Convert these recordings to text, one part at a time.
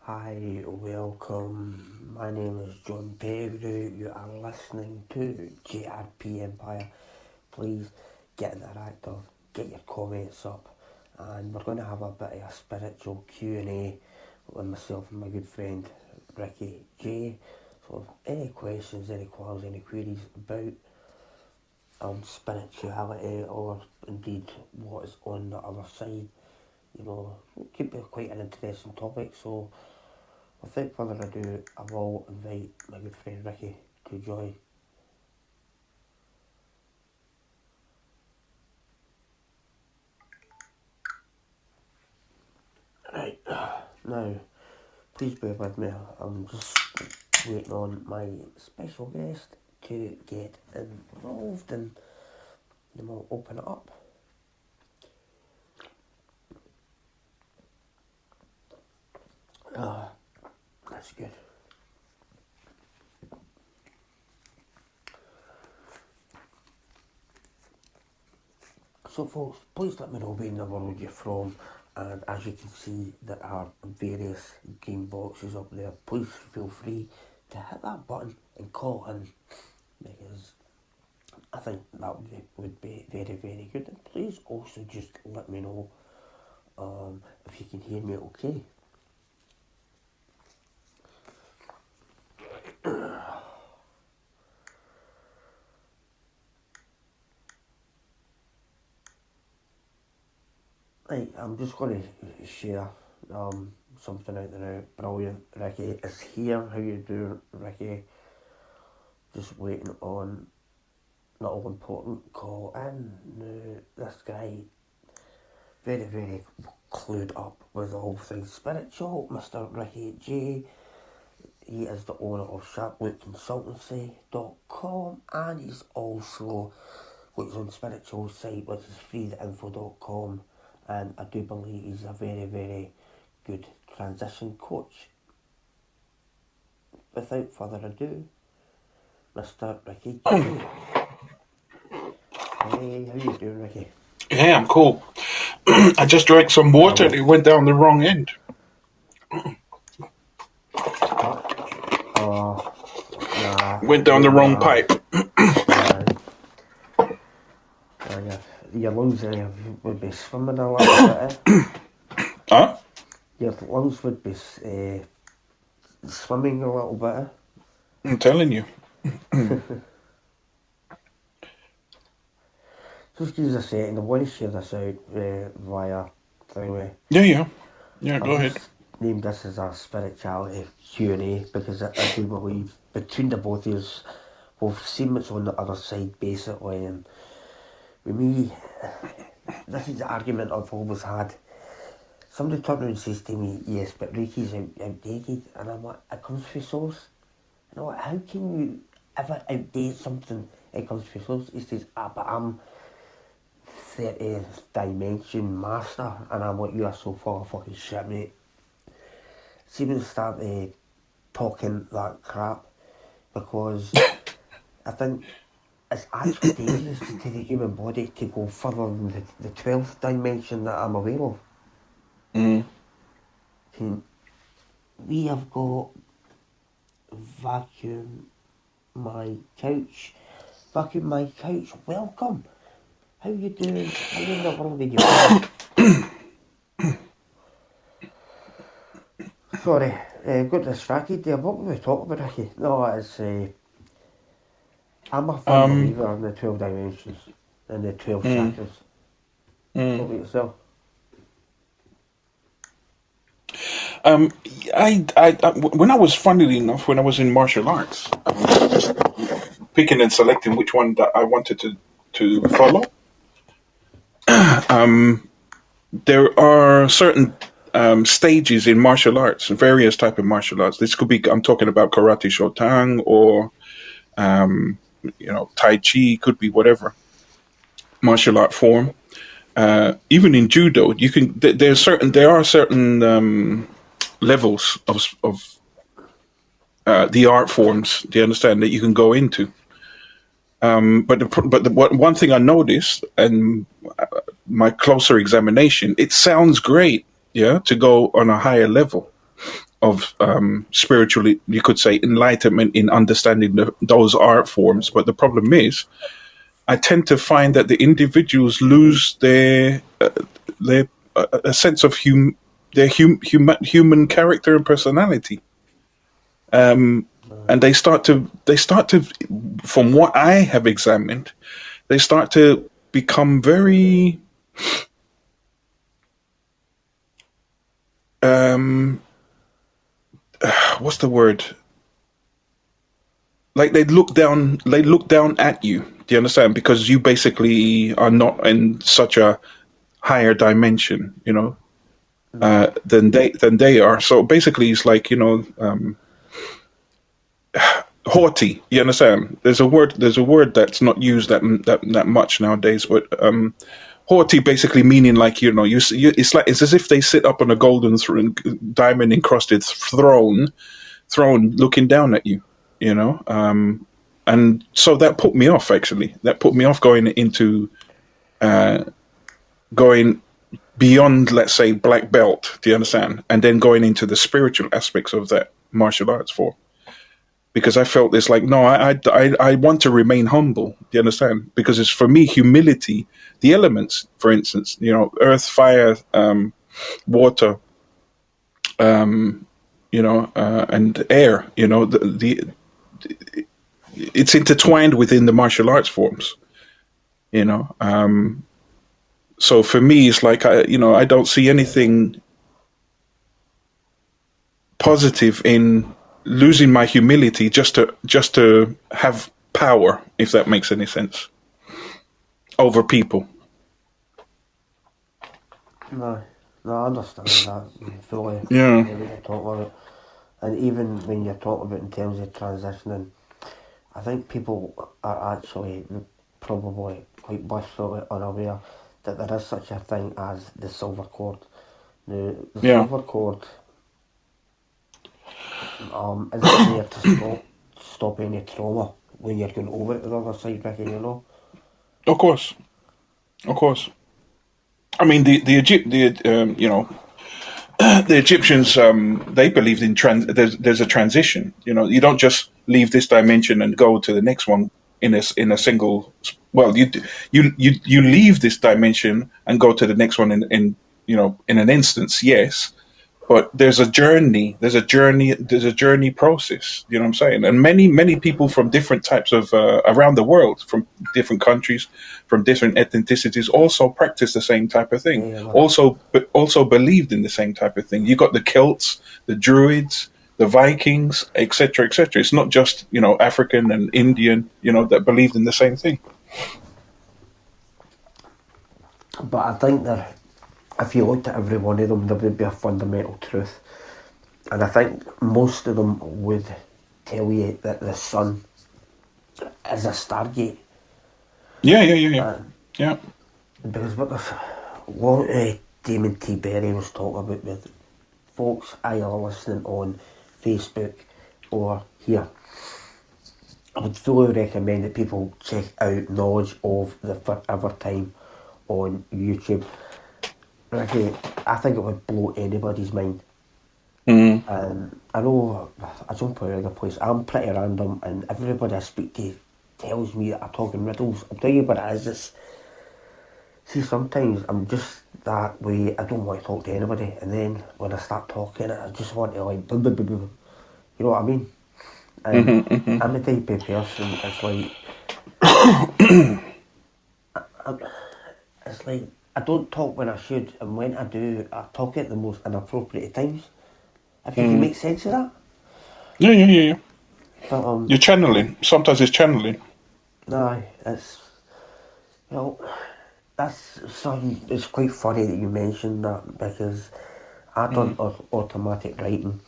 Hi, welcome. My name is John Pettigrew. You are listening to JRP Empire. Please get interactive, get your comments up, and we're going to have a bit of a spiritual Q&A with myself and my good friend Ricky J. So, any questions, any queries, any queries about spirituality or indeed what is on the other side, it could be quite an interesting topic. So, without further ado, I will invite my good friend Ricky to join. Right, now, please bear with me. I'm just waiting on my special guest to get involved and then we'll open it up. That's good. So folks, please let me know where in the world you're from, and as you can see there are various green boxes up there. Please feel free to hit that button and call in, because I think that would be very, very good. And please also just let me know if you can hear me okay. Right, I'm just going to share something out there now. Brilliant. Ricky is here. How you doing, Ricky? Just waiting on little important call in. Now, this guy, very, very clued up with all things spiritual, Mr. Ricky J. He is the owner of sharplookconsultancy.com, and he's also got his own spiritual site, which is freetheinfo.com, and I do believe he's a very, very good transition coach. Without further ado, Mr. Ricky J. Hey, how you doing, Ricky? Yeah, I'm cool. I just drank some water and it went down the wrong end. What? Nah, Went down the don't wrong worry. pipe. Your lungs would be swimming a little bit. Huh? Your lungs would be swimming a little bit. I'm telling you. Just give us a second. I want to share this out via anyway. Yeah. Yeah, go I've ahead. just named this as a spirituality Q&A because I do believe between the both of us, we've seen what's on the other side basically, and with me, this is the argument I've always had. Somebody turned around and says to me, yes, but Ricky's outdated, and I'm like, it comes from source. And I'm like, how can you ever outdate something? It comes from source. He says, but I'm 30th dimension master, and I'm like, you are so full of fucking shit, mate. See when they start talking that crap, because I think it's actually dangerous to the human body to go further than the 12th dimension that I'm aware of. We have got vacuum my couch. Vacuum my couch, welcome. How you doing? How in the world are you from? Sorry, got distracted there. What were we talking about, Ricky? No, it's I'm a firm Um, believer in the 12 dimensions and the 12 mm, chakras. What mm. about yourself? um, when I was, funnily enough, when I was in martial arts, picking and selecting which one that I wanted to follow, there are certain stages in martial arts, various type of martial arts. This could be, I'm talking about karate shotang or tai chi, could be whatever martial art form. Even in judo, you can. There are certain levels of the art forms. Do you understand that you can go into? One thing I noticed, and my closer examination, it sounds great, yeah, to go on a higher level of spiritually, you could say, enlightenment in understanding those art forms. But the problem is, I tend to find that the individuals lose their a sense of their human character and personality, and they start to, from what I have examined, they start to become very um, what's the word? Like they look down at you. Do you understand? Because you basically are not in such a higher dimension, No. than they are. So basically, it's like, haughty. You understand? There's a word that's not used that much nowadays, but haughty basically meaning, like, it's as if they sit up on a golden diamond encrusted throne looking down at you. And so that put me off. Actually, that put me off going beyond, let's say, black belt. Do you understand? And then going into the spiritual aspects of that martial arts form, because I felt this, like, no, I want to remain humble. Do you understand? Because it's, for me, humility, the elements, for instance, earth, fire, water, and air. It's intertwined within the martial arts forms. You know, so for me, it's like, I don't see anything positive in losing my humility just to have power, if that makes any sense, over people. No, no, I understand that fully. Yeah, When you're talking about, and even when you're talking about in terms of transitioning, I think people are actually probably quite blissfully unaware that there is such a thing as the silver cord. The yeah, silver cord isn't there to stop any trauma when you're going over to the other side, Ricky. of course, of course. I mean, the Egyptians, they believed in there's a transition. You don't just leave this dimension and go to the next one in a single. Well, you leave this dimension and go to the next one in an instance. Yes, but there's a journey process. You know what I'm saying? And many people from different types of, around the world, from different countries, from different ethnicities, also practice the same type of thing, Yeah, well, also believed in the same type of thing. You got the Celts, the Druids, the Vikings, etc., etc. It's not just, African and Indian, that believed in the same thing. but I think that if you looked at every one of them, there would be a fundamental truth. And I think most of them would tell you that the sun is a stargate. Yeah, yeah, yeah, yeah, Uh, yeah. because what Damon T. Berry was talking about with folks either listening on Facebook or here, I would fully recommend that people check out Knowledge of the Forever Time on YouTube. Ricky, I think it would blow anybody's mind. Mm, I know I jump all over the place. I'm pretty random, and everybody I speak to tells me that I'm talking riddles. I'll tell you what it is. See, sometimes I'm just that way. I don't want to talk to anybody, and then when I start talking, I just want to, like, blah, blah, blah, blah. You know what I mean? And mm-hmm. I'm the type of person. It's like I don't talk when I should, and when I do, I talk at the most inappropriate times. If you can Mm. make sense of that. Yeah, yeah, yeah, yeah. But You're channeling. Sometimes it's channeling. no, well, that's some. It's quite funny that you mentioned that because I done Mm, automatic writing,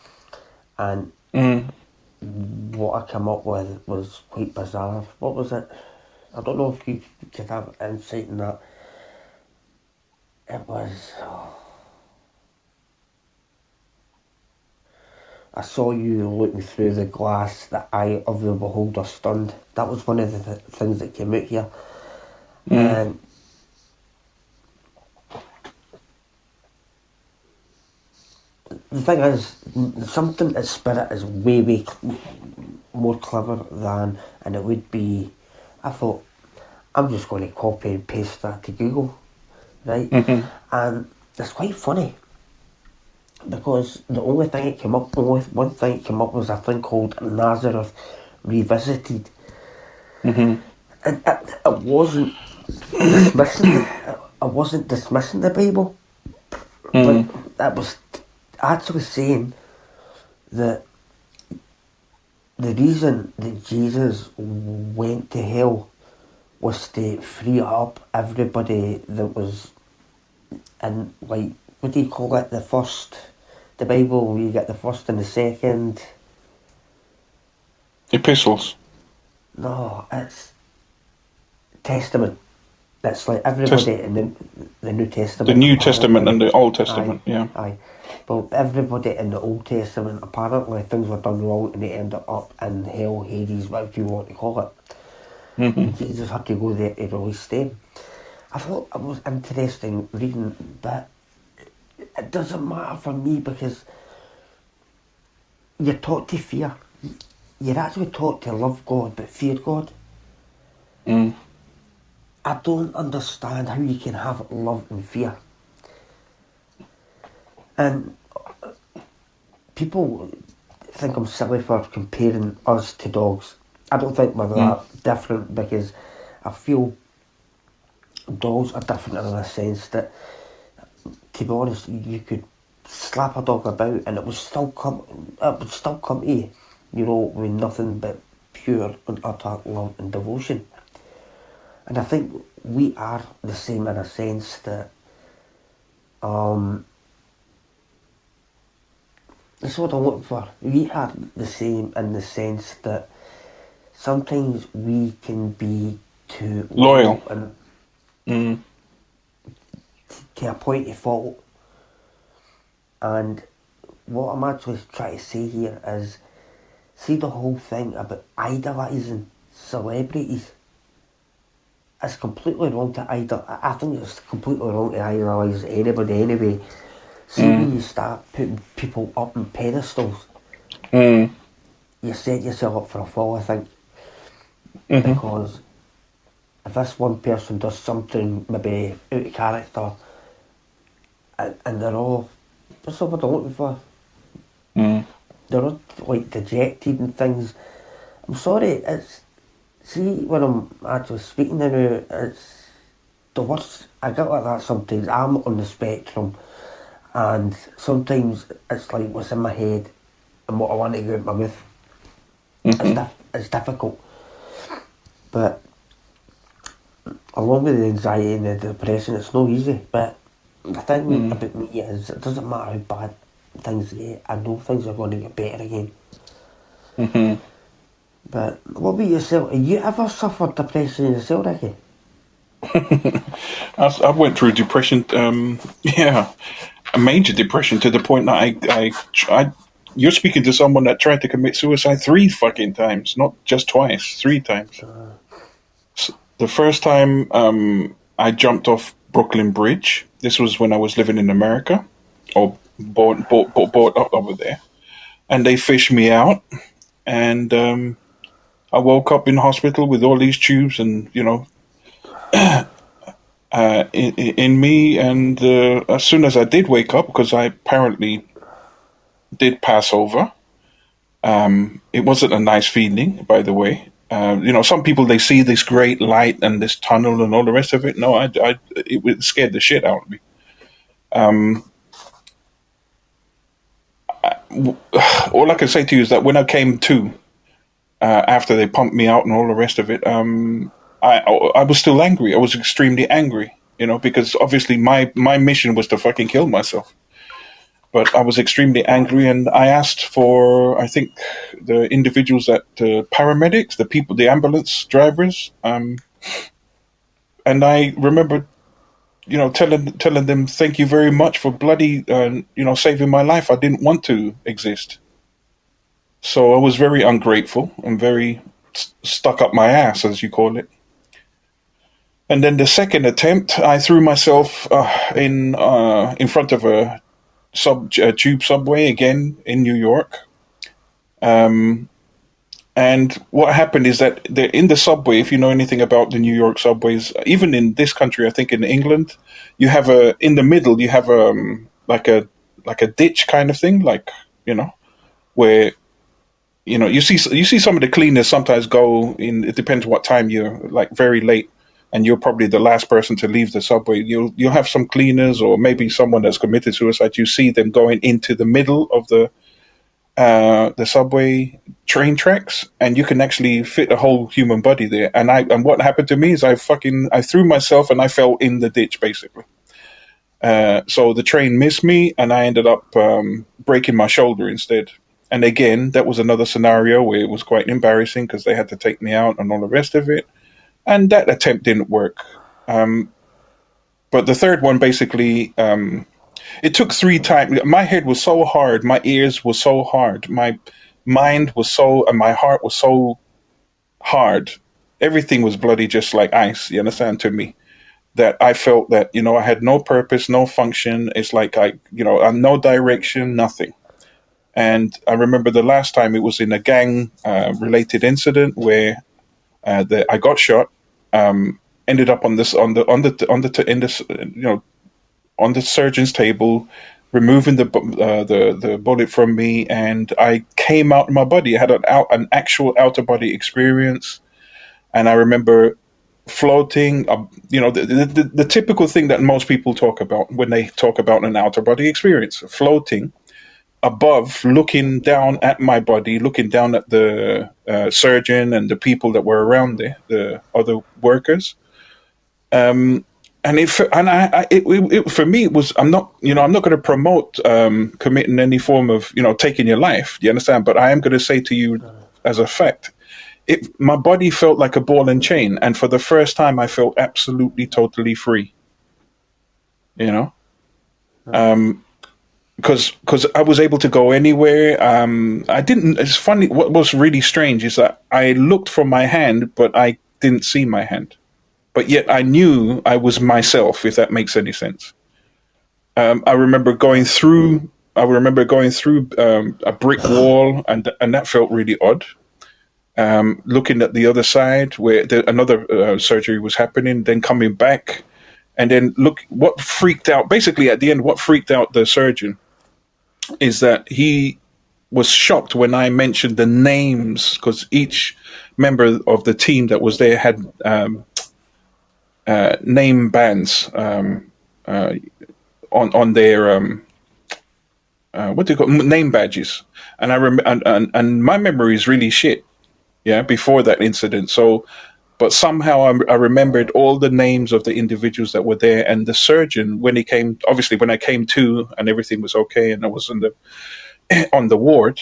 and mm. what I came up with was quite bizarre. What was it? I don't know if you could have insight in that. It was. I saw you looking through the glass, the eye of the beholder stunned. That was one of the things that came out here. Mm, And the thing is, something that Spirit is way more clever than, and it would be. I thought, I'm just going to copy and paste that to Google, right? Mm-hmm. And it's quite funny because the only thing it came up, only one thing it came up was a thing called Nazareth Revisited, Mm-hmm. and it wasn't dismissing I wasn't dismissing the Bible, but Mm-hmm. that was actually saying that the reason that Jesus went to hell was to free up everybody that was in, like, what do you call it, the Bible where you get the first and the second. Epistles, No, it's Testament. That's like Test, everybody in the New the Testament New Testament apparently. and the Old Aye, Testament. Yeah. aye. But everybody in the Old Testament apparently things were done wrong and they ended up in hell, Hades, whatever you want to call it. Mm-hmm. And Jesus had to go there to release them. I thought it was interesting reading, but it doesn't matter for me because you're taught to fear. You're actually taught to love God but fear God. Mm. I don't understand how you can have love and fear. And people think I'm silly for comparing us to dogs. I don't think we're Mm. that different because I feel dogs are different in a sense that, to be honest, you could slap a dog about and it would still come to you, with nothing but pure and utter love and devotion. And I think we are the same in a sense that, um, that's what I'm looking for. We are the same in the sense that sometimes we can be too Loyal. loyal and Mm. to a point of fault. And what I'm actually trying to say here is, see the whole thing about idolising celebrities. It's completely wrong to idol. I think it's completely wrong to idolise anybody anyway. See, Mm. when you start putting people up on pedestals, Mm. you set yourself up for a fall, I think, Mm-hmm. because if this one person does something maybe out of character, and they're all, what's the word I'm looking for? Mm. They're all like dejected and things. I'm sorry, it's, see, when I'm actually speaking to you, it's the worst. I get like that sometimes. I'm on the spectrum, and sometimes it's like what's in my head and what I want to get out my mouth. Mm-hmm. It's difficult, but along with the anxiety and the depression, it's no easy. But the thing Mm. about me is, it doesn't matter how bad things get. I know things are going to get better again. Mm-hmm. But what about yourself? Have you ever suffered depression yourself, Ricky? I went through depression. Yeah, a major depression to the point that you're speaking to someone that tried to commit suicide 3 fucking times, not just twice, 3 times. The first time, I jumped off Brooklyn Bridge. This was when I was living in America, or bought up over there, and they fished me out, and I woke up in hospital with all these tubes, and in me. And as soon as I did wake up, because I apparently did pass over, it wasn't a nice feeling, by the way. Some people, they see this great light and this tunnel and all the rest of it. No, it scared the shit out of me. All I can say to you is that when I came to, after they pumped me out and all the rest of it, I was still angry. I was extremely angry, because obviously my mission was to fucking kill myself. But I was extremely angry, and I asked for, I think, the individuals that paramedics, the people, the ambulance drivers, and I remember, telling them thank you very much for bloody, saving my life. I didn't want to exist, so I was very ungrateful and very stuck up my ass, as you call it. And then the second attempt, I threw myself in front of a tube subway again in New York. Um, and what happened is that they're in the subway. If you know anything about the New York subways, even in this country, I think in England, you have a in the middle you have like a ditch kind of thing, like you know where you see some of the cleaners sometimes go in. It depends what time you're like very late, and you're probably the last person to leave the subway. You'll have some cleaners or maybe someone that's committed suicide. You see them going into the middle of the subway train tracks, and you can actually fit a whole human body there. And what happened to me is I threw myself and I fell in the ditch basically. So the train missed me, and I ended up breaking my shoulder instead. And again, that was another scenario where it was quite embarrassing because they had to take me out and all the rest of it. And that attempt didn't work. Um, but the third one basically, it took 3 times. My head was so hard, my ears were so hard, my mind was so, and my heart was so hard. Everything was bloody, just like ice. You understand to me that I felt that I had no purpose, no function. It's like no direction, nothing. And I remember the last time it was in a gang related incident where I got shot. Ended up on this on the in this on the surgeon's table, removing the bullet from me, and I came out of my body. I had an actual outer body experience, and I remember floating. The typical thing that most people talk about when they talk about an outer body experience: floating above, looking down at my body, looking down at the surgeon and the people that were around there, the other workers. Um, and for me it was I'm not going to promote committing any form of taking your life. Do you understand? But I am going to say to you as a fact, my body felt like a ball and chain, and for the first time I felt absolutely totally free. You know, because I was able to go anywhere. I didn't. It's funny. What was really strange is that I looked for my hand, but I didn't see my hand. But yet I knew I was myself. If that makes any sense. I remember going through. I remember going through a brick wall, and that felt really odd. Looking at the other side where another surgery was happening, then coming back, and then look what freaked out. Basically, at the end, what freaked out the surgeon is that he was shocked when I mentioned the names because each member of the team that was there had name bands uh, on their what do you call name badges, and and my memory is really shit. Yeah, before that incident, so. But somehow I remembered all the names of the individuals that were there, and the surgeon when he came. Obviously, when I came to and everything was okay, and I was on the ward,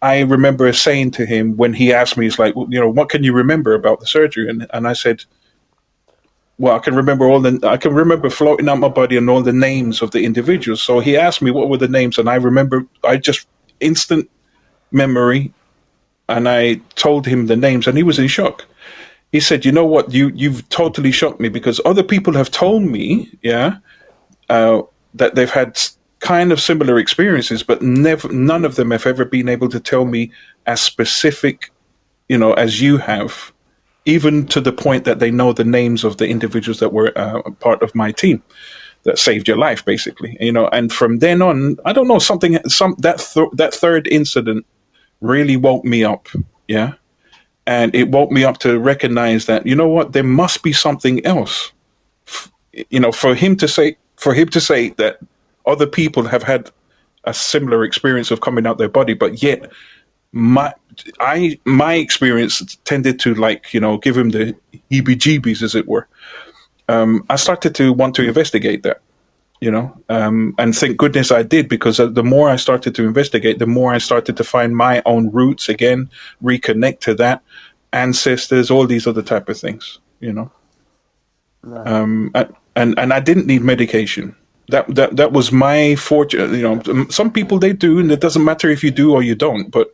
I remember saying to him when he asked me, he's like, well, what can you remember about the surgery? And I said, well, I can remember floating out my body and all the names of the individuals. So he asked me what were the names, and I remember I just instant memory, and I told him the names, and he was in shock. He said, "You know what? You've totally shocked me because other people have told me, yeah, that they've had kind of similar experiences, but never, none of them have ever been able to tell me as specific, as you have, even to the point that they know the names of the individuals that were part of my team that saved your life, basically. And from then on, I don't know that third incident really woke me up, yeah, and it woke me up to recognize that what there must be something else for him to say that other people have had a similar experience of coming out their body, but yet my my experience tended to give him the heebie-jeebies, as it were. I started to want to investigate that, and thank goodness I did, because the more I started to investigate, the more I started to find my own roots again, reconnect to that, ancestors, all these other type of things. Right. And I didn't need medication. That was my fortune. Some people they do, and it doesn't matter if you do or you don't. But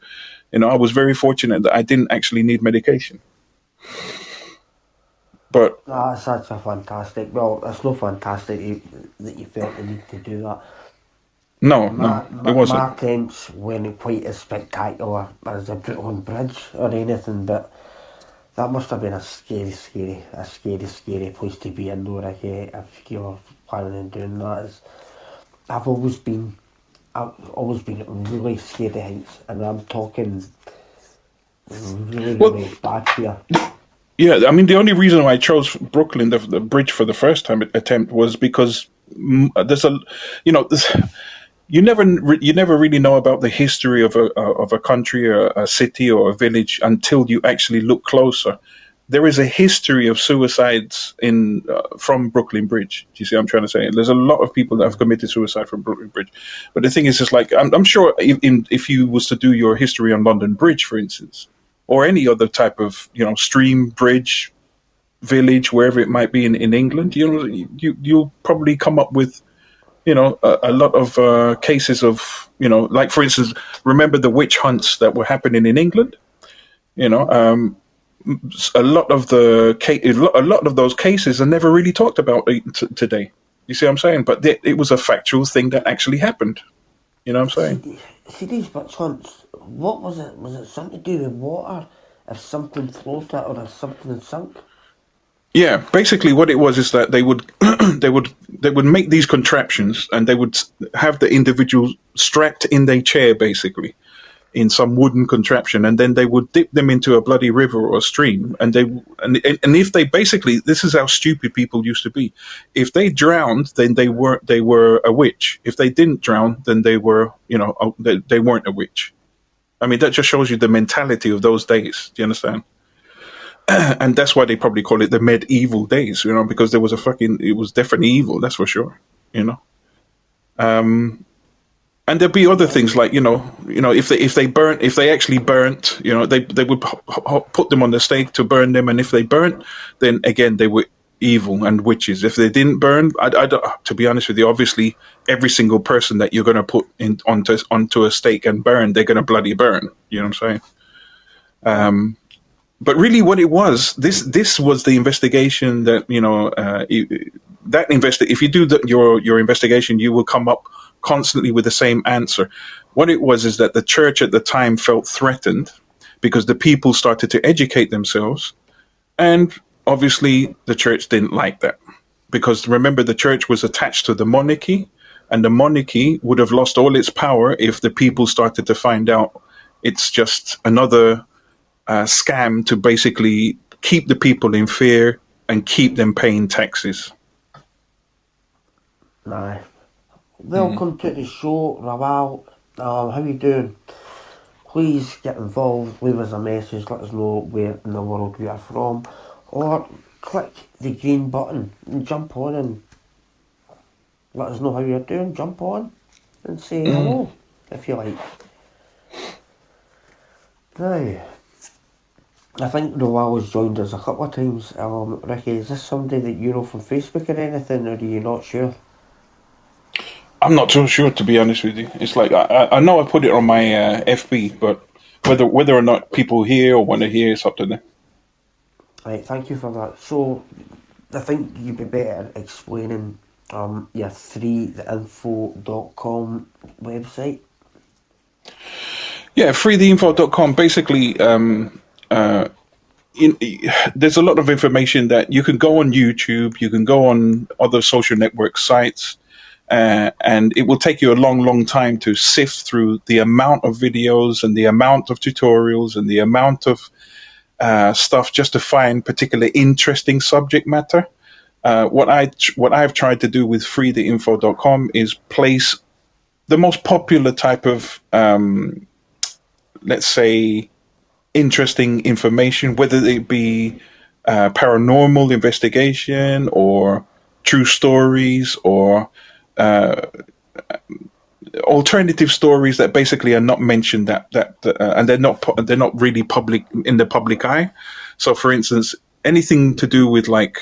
I was very fortunate that I didn't actually need medication. But That's such a fantastic. Well, it's no fantastic that you felt the need to do that. No, no, My, it my, wasn't. my French weren't quite as spectacular as the Brooklyn Bridge or anything, but that must have been a scary place to be in though, Ricky, if you're planning on doing that. I've always been, I've always been really scared of heights, and I'm talking really, Well, really bad fear. yeah, I mean, the only reason why I chose Brooklyn, the bridge for the first time attempt, was because there's a, there's, you never really know about the history of a country or a city or a village until you actually look closer. There is a history of suicides in from Brooklyn Bridge. Do you see what I'm trying to say? There's a lot of people that have committed suicide from Brooklyn Bridge. But the thing is, just like I'm sure if you was to do your history on London Bridge, for instance, or any other type of stream bridge village, wherever it might be in England, you'll probably come up with a lot of cases of like for instance, remember the witch hunts that were happening in England. You know, a lot of a lot of those cases are never really talked about today. You see what I'm saying? But it was a factual thing that actually happened. You know what I'm saying? See these witch hunts, what was it? Was it something to do with water? If something floated or if something sunk? Yeah, basically what it was is that they would they would make these contraptions and they would have the individual strapped in their chair basically in some wooden contraption, and then they would dip them into a bloody river or a stream, and and if they basically, this is how stupid people used to be. If they drowned, then they were a witch. If they didn't drown, then they were they weren't a witch. I mean, that just shows you the mentality of those days. Do you understand? And that's why they probably call it the medieval days, because there was it was definitely evil, that's for sure, you know. And there'd be other things like if they actually burnt, they would put them on the stake to burn them, and if they burnt, then again they were evil and witches. If they didn't burn, I don't, to be honest with you, obviously every single person that you're going to put in onto a stake and burn, they're going to bloody burn. You know what I'm saying? But really, what it was, this was the investigation that if you do your investigation, you will come up constantly with the same answer. What it was is that the church at the time felt threatened because the people started to educate themselves, and obviously the church didn't like that, because remember, the church was attached to the monarchy, and the monarchy would have lost all its power if the people started to find out it's just another scam to basically keep the people in fear and keep them paying taxes. Nah. Welcome to the show, Rawal. How you doing? Please get involved, leave us a message, let us know where in the world you are from, or click the green button and jump on and let us know how you're doing. Jump on and say hello if you like. Now, I think Rawal has joined us a couple of times. Ricky, is this somebody that you know from Facebook or anything, or are you not sure? I'm not so sure, to be honest with you. It's like I know I put it on my FB, but whether or not people hear or want to hear, it's up to them. Right, thank you for that. So, I think you'd be better explaining your freetheinfo.com website. Yeah, freetheinfo.com. Basically, there's a lot of information that you can go on YouTube, you can go on other social network sites, and it will take you a long, long time to sift through the amount of videos and the amount of tutorials and the amount of stuff just to find particular interesting subject matter. What I've tried to do with freetheinfo.com is place the most popular type of let's say interesting information, whether it be paranormal investigation or true stories or alternative stories that basically are not mentioned and they're not really public in the public eye. So, for instance, anything to do with like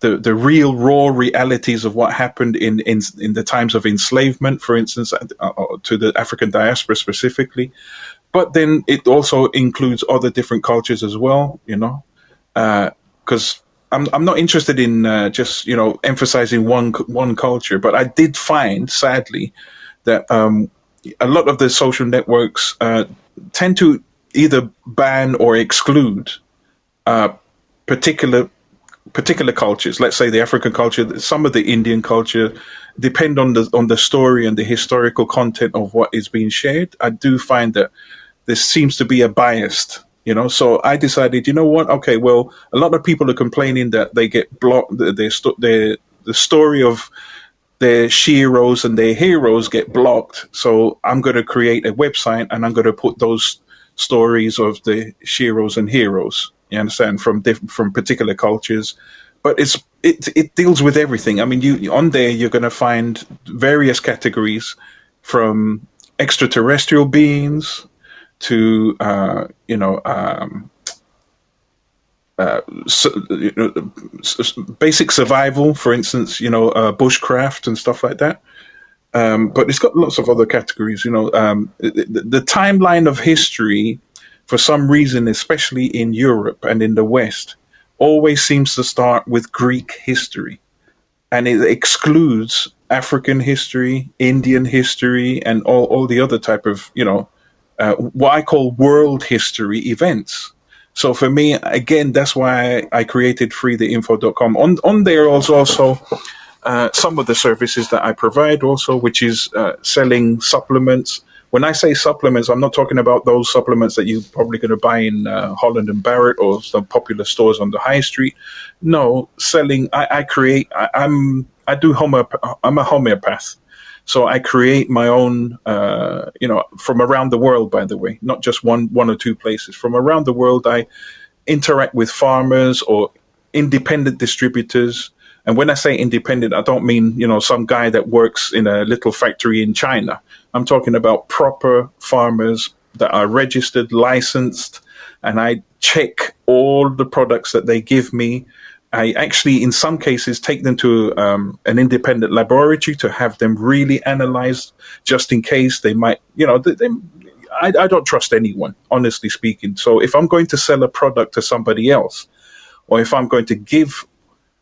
the real raw realities of what happened in the times of enslavement, for instance, to the African diaspora specifically. But then it also includes other different cultures as well, because I'm not interested in just emphasizing one culture. But I did find, sadly, that a lot of the social networks tend to either ban or exclude particular particular cultures. Let's say the African culture, some of the Indian culture, depend on the story and the historical content of what is being shared. I do find that there seems to be a bias. So I decided, you know what? Okay, well, a lot of people are complaining that they get blocked. The story of their sheroes and their heroes get blocked. So I'm going to create a website and I'm going to put those stories of the sheroes and heroes. You understand, from particular cultures, but it deals with everything. I mean, you on there you're going to find various categories, from extraterrestrial beings to basic survival, for instance, bushcraft and stuff like that. But it's got lots of other categories. The timeline of history, for some reason, especially in Europe and in the West, always seems to start with Greek history, and it excludes African history, Indian history, and all the other type of what I call world history events. So for me, again, that's why I created freetheinfo.com. On there also some of the services that I provide also, which is selling supplements. When I say supplements, I'm not talking about those supplements that you're probably going to buy in Holland and Barrett or some popular stores on the high street. No, selling. I create. I do I'm a homeopath, so I create my own. From around the world, by the way, not just one or two places. From around the world, I interact with farmers or independent distributors. And when I say independent, I don't mean, some guy that works in a little factory in China. I'm talking about proper farmers that are registered, licensed, and I check all the products that they give me. I actually, in some cases, take them to an independent laboratory to have them really analyzed, just in case they might, I don't trust anyone, honestly speaking. So if I'm going to sell a product to somebody else, or if I'm going to give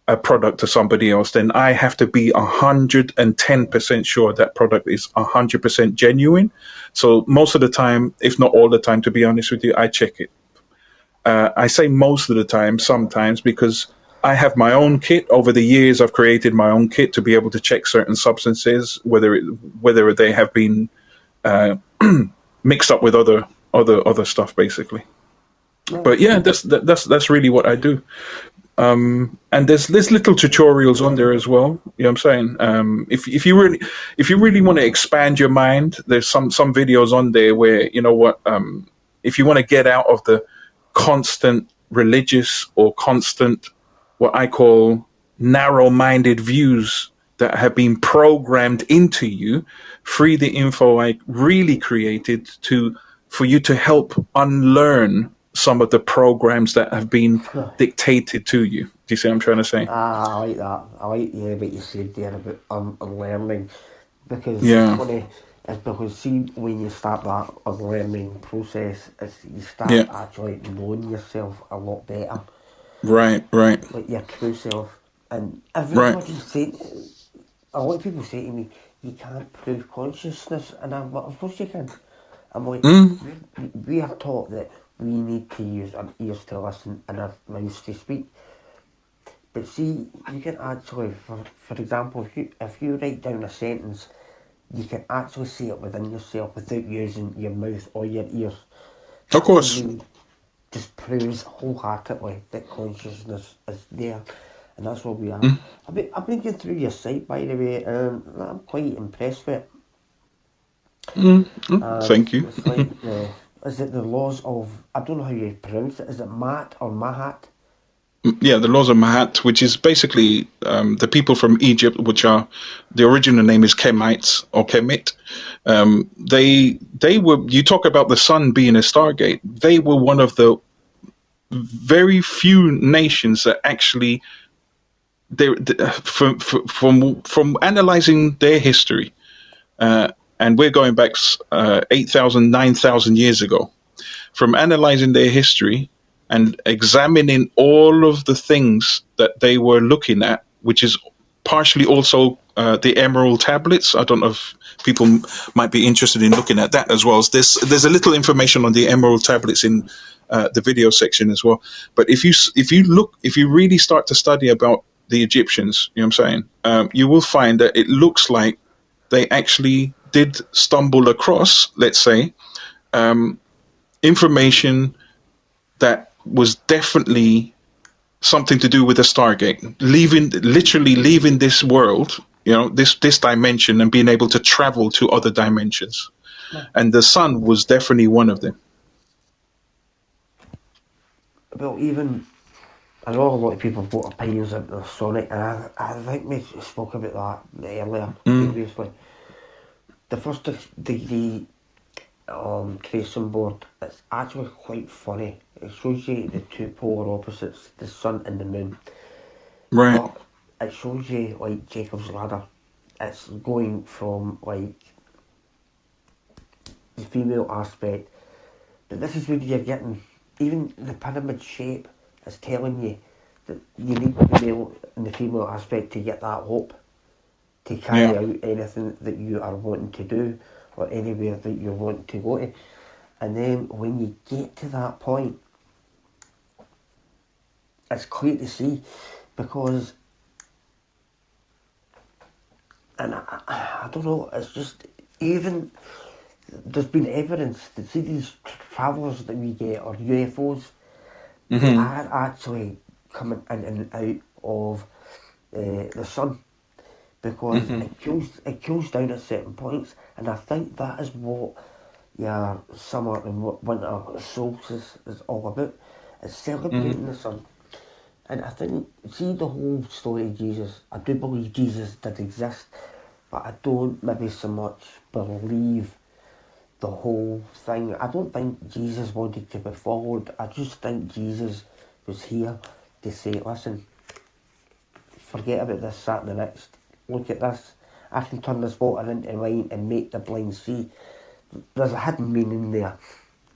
a product to somebody else, then I have to be 110% sure that product is 100% genuine. So most of the time, if not all the time, to be honest with you, I check it. I say most of the time, sometimes, because I have my own kit. Over the years, I've created my own kit to be able to check certain substances, whether they have been mixed up with other stuff, basically. But yeah, that's really what I do. And there's little tutorials on there as well. You know what I'm saying? If you really want to expand your mind, there's some videos on there where, if you want to get out of the constant religious or constant, what I call, narrow-minded views that have been programmed into you, Free the Info I really created for you to help unlearn some of the programs that have been dictated to you. Do you see what I'm trying to say? I like that. I like what you said there about unlearning, because it's Yeah, funny. It's because, see, when you start that unlearning process, you start yeah, actually knowing yourself a lot better, right, like your true self. And right. everybody say, a lot of people say to me, you can't prove consciousness, and I'm like, of course you can. I'm like, Mm, we are taught that we need to use our ears to listen and our mouths to speak. But see, you can actually, for example, if you write down a sentence, you can actually see it within yourself without using your mouth or your ears. of That to course. me just proves wholeheartedly that consciousness is there, and that's what we are. Mm, I've been going through your site, by the way, and I'm quite impressed with it. And thank you. it's like is it the laws of, I don't know how you pronounce it, is it Mat or Mahat? Yeah, the laws of Mahat, which is basically the people from Egypt, which are, the original name is Kemites or Kemit. They were. You talk about the sun being a stargate. They were one of the very few nations that actually, from analyzing their history, and we're going back 8,000, 9,000 years ago. From analyzing their history and examining all of the things that they were looking at, which is partially also the Emerald tablets. I don't know if people might be interested in looking at that as well. There's a little information on the Emerald tablets in the video section as well. But if you really start to study about the Egyptians, you know what I'm saying, you will find that it looks like they actually did stumble across, let's say, information that was definitely something to do with the Stargate, literally leaving this world, this dimension, and being able to travel to other dimensions. And the sun was definitely one of them. Well, even I know a lot of people have got opinions about the Sonic, and I think we spoke about that earlier previously. The first degree tracing board, it's actually quite funny. It shows you the two polar opposites, the sun and the moon. Right. But it shows you like Jacob's ladder. It's going from like the female aspect, but this is where you're getting even the pyramid shape is telling you that you need the male and the female aspect to get that hope to carry Yeah. out anything that you are wanting to do or anywhere that you want to go to. And then when you get to that point, it's clear to see, because, and I don't know, it's just, even there's been evidence that see these travellers that we get, or UFOs, they are actually coming in and out of the sun, because it cools down at certain points, and I think that is what your summer and winter solstice is all about. It's celebrating the sun. And I think, see the whole story of Jesus, I do believe Jesus did exist, but I don't maybe so much believe the whole thing. I don't think Jesus wanted to be followed. I just think Jesus was here to say, listen, forget about this, that and the next. Look at this. I can turn this water into wine and make the blind see. There's a hidden meaning there.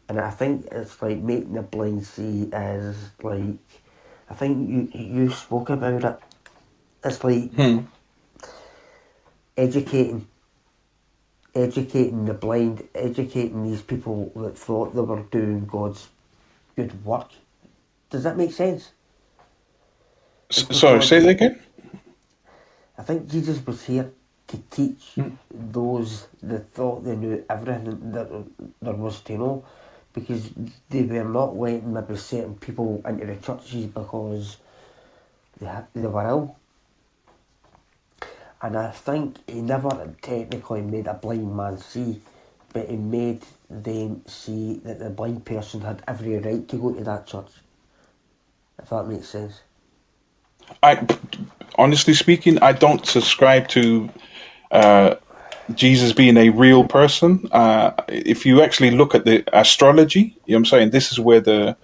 And I think it's like making the blind see is like, I think you spoke about it. It's like educating the blind, educating these people that thought they were doing God's good work. Does that make sense? Sorry, say that again. I think Jesus was here to teach those that thought they knew everything that there was to know, because they were not letting maybe certain people into the churches because they were ill. And I think he never technically made a blind man see, but he made them see that the blind person had every right to go to that church. If that makes sense. I, honestly speaking, I don't subscribe to Jesus being a real person. If you actually look at the astrology, you know what I'm saying, this is where the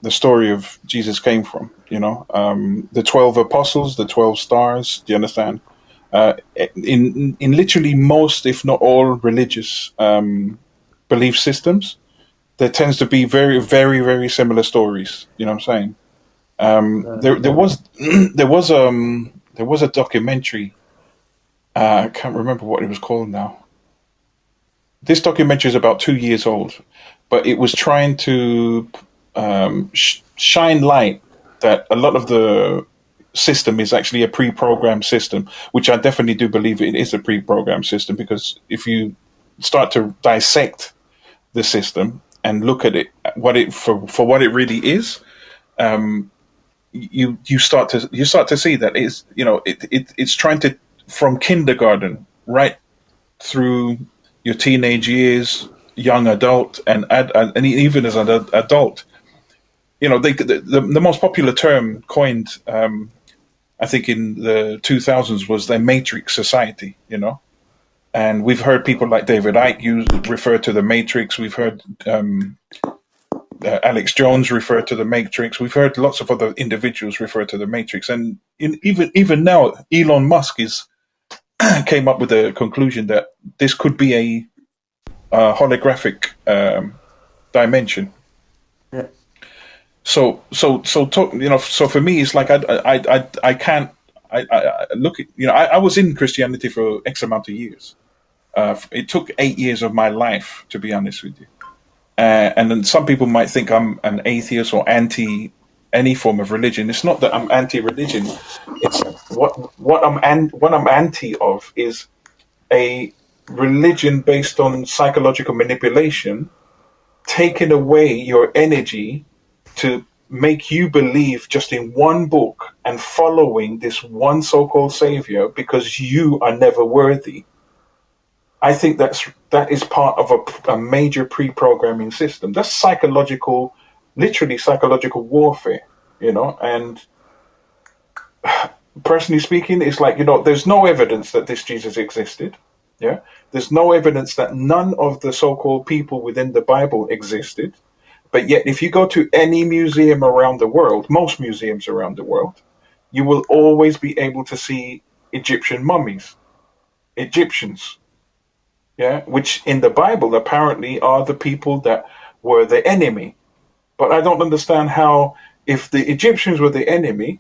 story of Jesus came from. The 12 apostles, the 12 stars. Do you understand? In literally most, if not all, religious belief systems, there tends to be very, very, very similar stories. You know what I'm saying? There was there was a documentary. I can't remember what it was called now. This documentary is about 2 years old, but it was trying to shine light that a lot of the system is actually a pre-programmed system, which I definitely do believe it is a pre-programmed system, because if you start to dissect the system and look at it, for what it really is, you start to see that it's trying to, from kindergarten right through your teenage years, young adult, and even as an adult. The most popular term coined, I think, in the 2000s was the Matrix Society. And we've heard people like David Icke refer to the Matrix. We've heard Alex Jones refer to the Matrix. We've heard lots of other individuals refer to the Matrix, and even now, Elon Musk came up with a conclusion that this could be a holographic dimension. Yeah. So for me, it's like I can't I look at, I was in Christianity for X amount of years. It took 8 years of my life, to be honest with you. And then some people might think I'm an atheist or anti any form of religion. It's not that I'm anti-religion. It's what I'm anti of is a religion based on psychological manipulation, taking away your energy to make you believe just in one book and following this one so-called savior because you are never worthy. I think that is part of a major pre-programming system. That's psychological, literally psychological warfare, And personally speaking, it's like, there's no evidence that this Jesus existed. Yeah, there's no evidence that none of the so-called people within the Bible existed. But yet, if you go to any museum around the world, most museums around the world, you will always be able to see Egyptian mummies, Egyptians, yeah, which in the Bible apparently are the people that were the enemy. But I don't understand how, if the Egyptians were the enemy,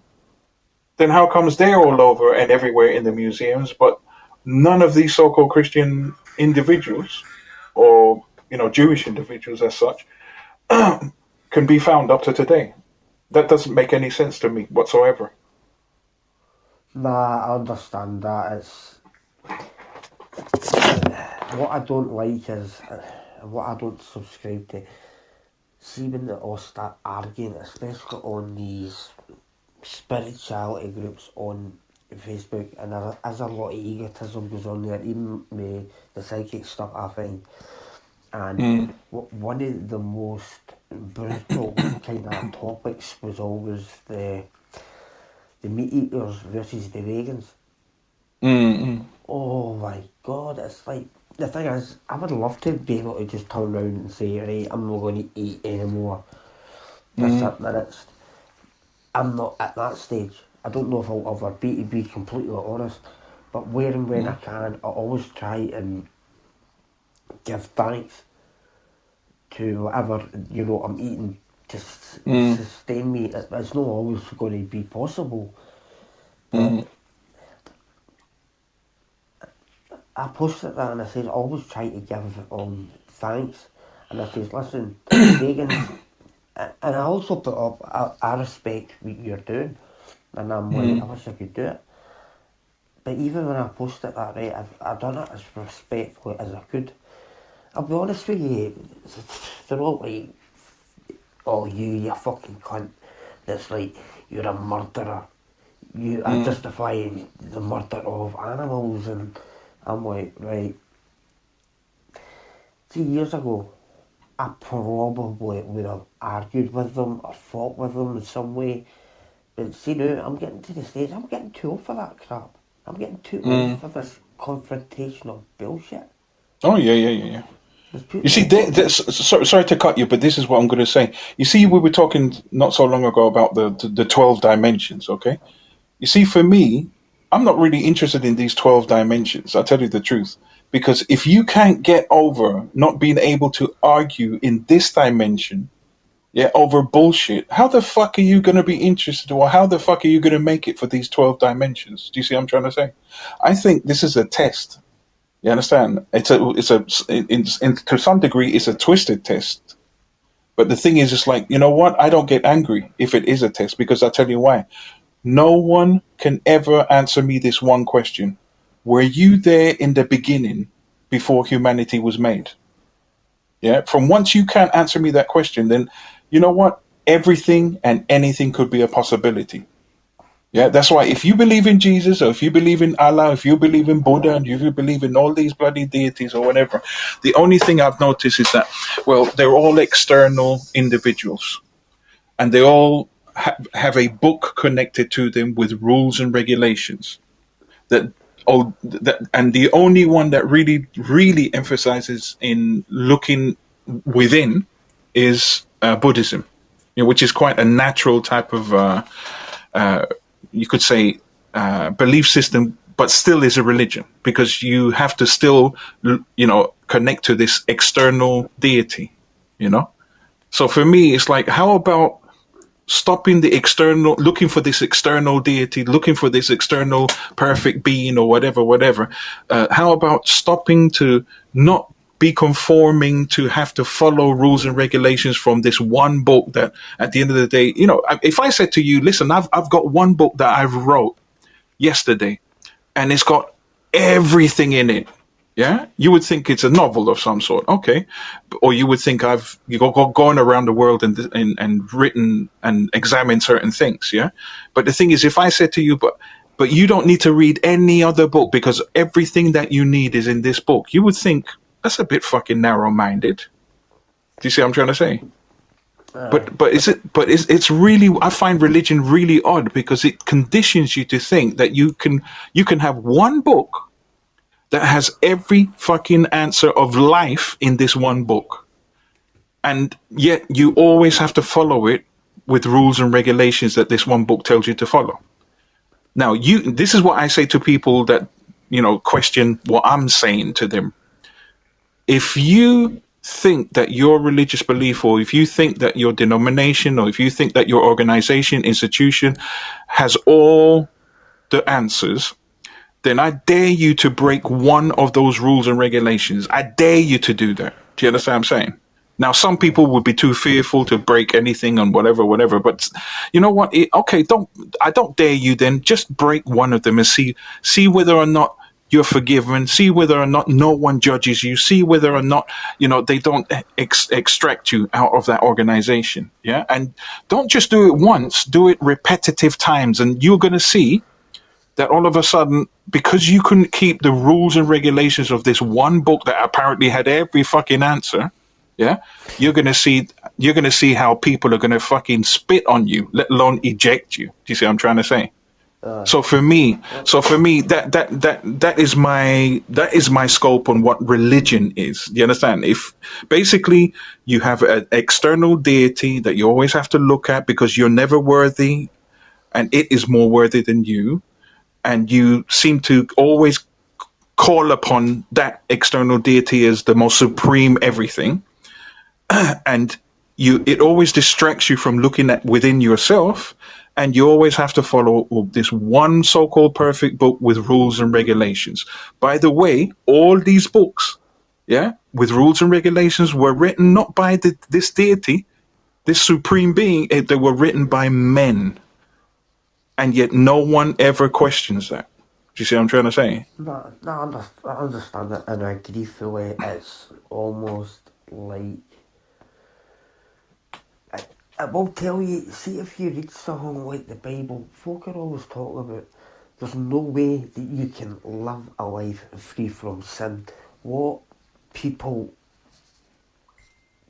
then how comes they're all over and everywhere in the museums, but none of these so-called Christian individuals or Jewish individuals as such can be found up to today? That doesn't make any sense to me whatsoever. Nah, I understand that. It's what I don't like is what I don't subscribe to. See when they all start arguing, especially on these spirituality groups on Facebook, and there is a lot of egotism goes on there, even with the psychic stuff I find. And Mm, one of the most brutal kind of topics was always the meat eaters versus the vegans. mm, mm, Oh my god, it's like, the thing is, I would love to be able to just turn around and say, right, I'm not going to eat anymore for mm, certain minutes. I'm not at that stage. I don't know if I'll ever be, to be completely honest, but where and when I mm, can, I always try and give thanks to whatever, I'm eating to mm, sustain me. It's not always going to be possible, but mm. I posted that and I said, I always try to give thanks. And I says, listen, vegans, and I also put up, I respect what you're doing. And I'm like, I Mm. wish I could do it. But even when I posted that, right, I've done it as respectfully as I could. I'll be honest with you, they're all like, oh, you fucking cunt. That's like, you're a murderer. You are Mm. justifying the murder of animals. And I'm like, right, 3 years ago, I probably would have argued with them or fought with them in some way. But see now, I'm getting to the stage, I'm getting too old for that crap. I'm getting too old Mm. for this confrontational bullshit. Oh yeah, yeah, yeah, yeah. There's too, You see, like, what, sorry to cut you, but this is what I'm going to say. You see, we were talking not so long ago about the 12 dimensions. Okay, you see, for me, I'm not really interested in these 12 dimensions. I'll tell you the truth, because if you can't get over not being able to argue in this dimension, yeah, over bullshit, how the fuck are you going to be interested, or how the fuck are you going to make it for these 12 dimensions? Do you see what I'm trying to say? I think this is a test. You understand? To some degree, it's a twisted test. But the thing is, it's like, you know what? I don't get angry if it is a test, because I'll tell you why. No one can ever answer me this one question. Were you there in the beginning before humanity was made? Yeah. From once you can't answer me that question, then you know what? Everything and anything could be a possibility. Yeah, that's why if you believe in Jesus, or if you believe in Allah, if you believe in Buddha, and if you believe in all these bloody deities or whatever, the only thing I've noticed is that, well, they're all external individuals, and they all have a book connected to them with rules and regulations. That and the only one that really emphasizes in looking within is Buddhism, which is quite a natural type of you could say belief system, but still is a religion, because you have to still connect to this external deity. So for me, it's like, how about stopping the external, looking for this external deity, looking for this external perfect being or whatever, whatever. How about stopping to not be conforming to have to follow rules and regulations from this one book that at the end of the day, if I said to you, listen, I've got one book that I've wrote yesterday and it's got everything in it. Yeah, you would think it's a novel of some sort, okay, or you would think I've gone around the world and written and examined certain things. Yeah, but the thing is, if I said to you, but you don't need to read any other book because everything that you need is in this book, you would think that's a bit fucking narrow-minded. Do you see what I'm trying to say? Aye. But is it? But it's really. I find religion really odd because it conditions you to think that you can have one book that has every fucking answer of life in this one book. And yet you always have to follow it with rules and regulations that this one book tells you to follow. Now, this is what I say to people that, question what I'm saying to them. If you think that your religious belief, or if you think that your denomination, or if you think that your organization, institution has all the answers, then I dare you to break one of those rules and regulations. I dare you to do that. Do you understand what I'm saying? Now, some Aye. people would be too fearful to break anything and whatever, whatever. But you know what? Okay, I don't dare you. Then just break one of them and see whether or not you're forgiven. See whether or not no one judges you. See whether or not they don't extract you out of that organization. Yeah, and don't just do it once. Do it repetitive times, and you're gonna see that all of a sudden, because you couldn't keep the rules and regulations of this one book that apparently had every fucking answer, yeah, you're gonna see you're gonna see how people are gonna fucking spit on you, let alone eject you. Do you see what I'm trying to say? Aye. So for me, Well, that is my scope on what religion is. Do you understand? If basically you have an external deity that you always have to look at because you're never worthy and it is more worthy than you, and you seem to always call upon that external deity as the most supreme everything, and it always distracts you from looking at within yourself, and you always have to follow this one so-called perfect book with rules and regulations. By the way, all these books, yeah, with rules and regulations were written not by this deity, this supreme being. They were written by men, and yet no one ever questions that. Do you see what I'm trying to say? no, no, I understand it and I agree fully. It's almost like I, I will tell you. See, if you read something like the Bible, folk are always talking about. There's no way that you can live a life free from sin. What people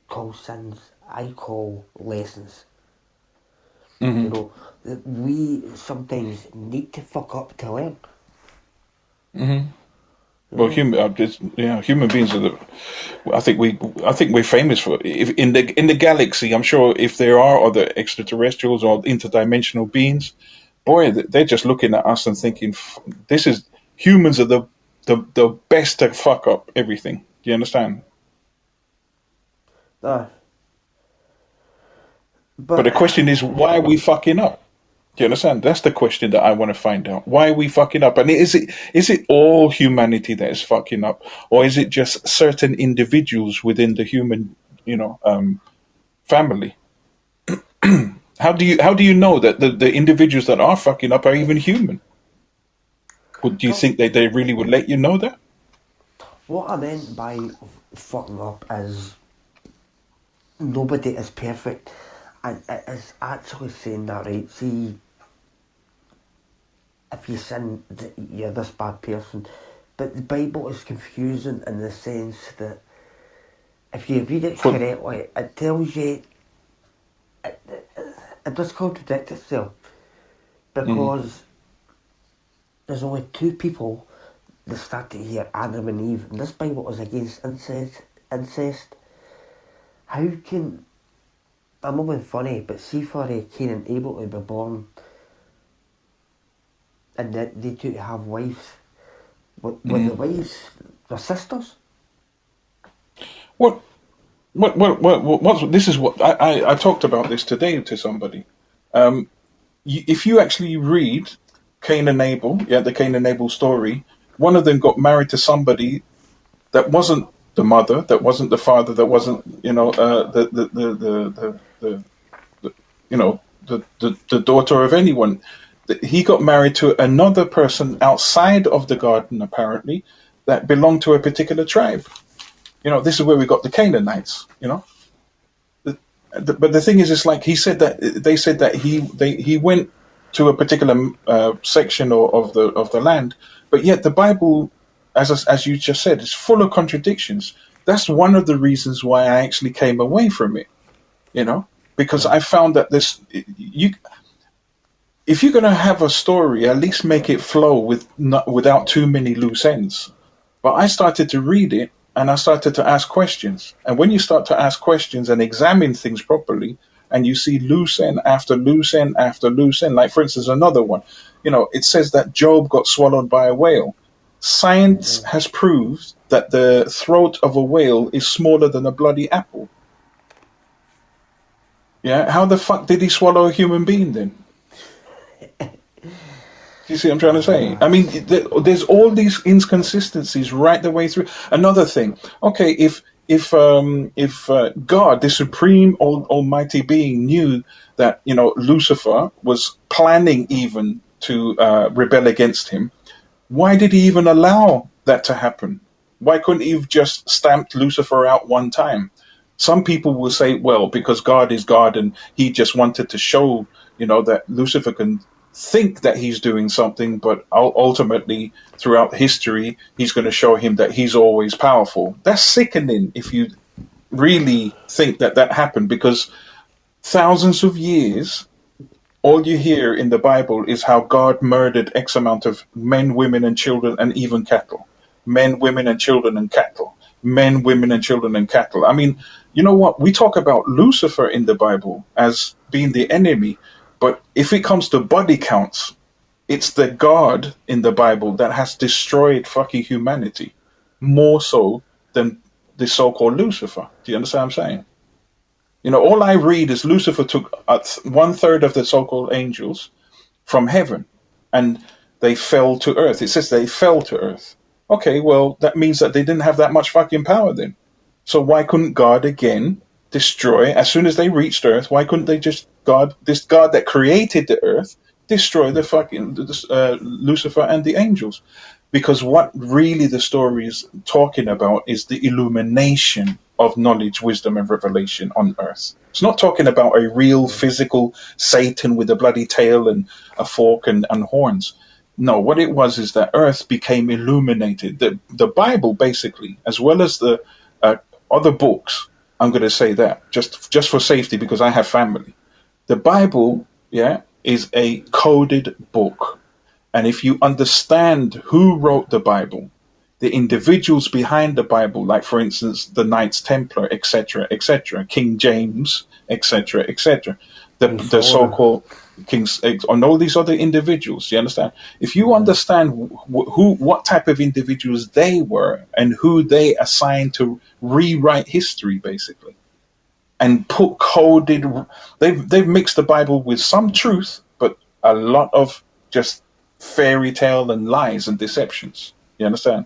call sins, I call lessons. You Hmm. know, that we sometimes need to fuck up to learn. Hmm. You Well, know, human beings are the. I think we're famous for if in the galaxy. I'm sure if there are other extraterrestrials or interdimensional beings, boy, they're just looking at us and thinking, "This is humans are the best to fuck up everything." Do you understand? uh, But but the question is, why are we fucking up? Do you understand? That's the question that I want to find out. Why are we fucking up? And is it all humanity that is fucking up, or is it just certain individuals within the human, family? How do you know that the individuals that are fucking up are even human? Would do you well, think they really would let you know that? what I meant by fucking up is nobody is perfect, and it is actually saying that, right? See, if you sin, you're this bad person. But the Bible is confusing in the sense that if you read it For correctly, it tells you it does contradict itself Mhm. because there's only two people that started here, Adam and Eve, and this Bible is against incest. Incest. How can I'm not being funny, but see for Cain and Abel to be born and that they two to have wives, with the Mhm. wives, their sisters. What this is what I talked about this today to somebody. If you actually read Cain and Abel, yeah, the Cain and Abel story, one of them got married to somebody that wasn't the mother, that wasn't the father, that wasn't, the the daughter of anyone. He got married to another person outside of the garden, apparently, that belonged to a particular tribe. This is where we got the Canaanites. But the thing is, it's like he said that they said that he went to a particular section of the land, but yet the Bible, as you just said, is full of contradictions. That's one of the reasons why I actually came away from it. You know, because Right. I found that this you if you're going to have a story, at least make it flow without too many loose ends. But I started to read it and I started to ask questions. And when you start to ask questions and examine things properly, and you see loose end after loose end after loose end, like for instance, another one, it says that Job got swallowed by a whale. Science Mhm. has proved that the throat of a whale is smaller than a bloody apple. Yeah, how the fuck did he swallow a human being then? Do you see what I'm trying to say? I mean, there's all these inconsistencies right the way through. Another thing, okay, if God, the supreme almighty being, knew that Lucifer was planning even to rebel against him, why did he even allow that to happen? Why couldn't he have just stamped Lucifer out one time? Some people will say, well, because God is God and he just wanted to show, that Lucifer can think that he's doing something, but ultimately, throughout history, he's going to show him that he's always powerful. That's sickening if you really think that that happened, because thousands of years, all you hear in the Bible is how God murdered X amount of men, women, and children, and even cattle. Men, women, and children, and cattle. Men, women, and children, and cattle. I mean, you know what? We talk about Lucifer in the Bible as being the enemy, but if it comes to body counts, it's the God in the Bible that has destroyed fucking humanity more so than the so called Lucifer. Do you understand what I'm saying? All I read is Lucifer took one third of the so called angels from heaven and they fell to earth. It says they fell to earth. Okay, well, that means that they didn't have that much fucking power then. So why couldn't God again destroy, as soon as they reached earth, why couldn't they just, this God that created the earth, destroy the fucking Lucifer and the angels? Because what really the story is talking about is the illumination of knowledge, wisdom, and revelation on earth. It's not talking about a real Right. physical Satan with a bloody tail and a fork and horns. No, what it was is that earth became illuminated. The Bible, basically, as well as the uh, other books, I'm going to say that just for safety because I have family. The Bible, yeah, is a coded book. And if you understand who wrote the Bible, the individuals behind the Bible, like for instance the Knights Templar, etc., King James, etc., King the Solomon. so-called kings, and all these other individuals, you understand? If you Yeah. understand what type of individuals they were and who they assigned to rewrite history, basically, and put coded, they've mixed the Bible with some truth, but a lot of just fairy tale and lies and deceptions. You understand?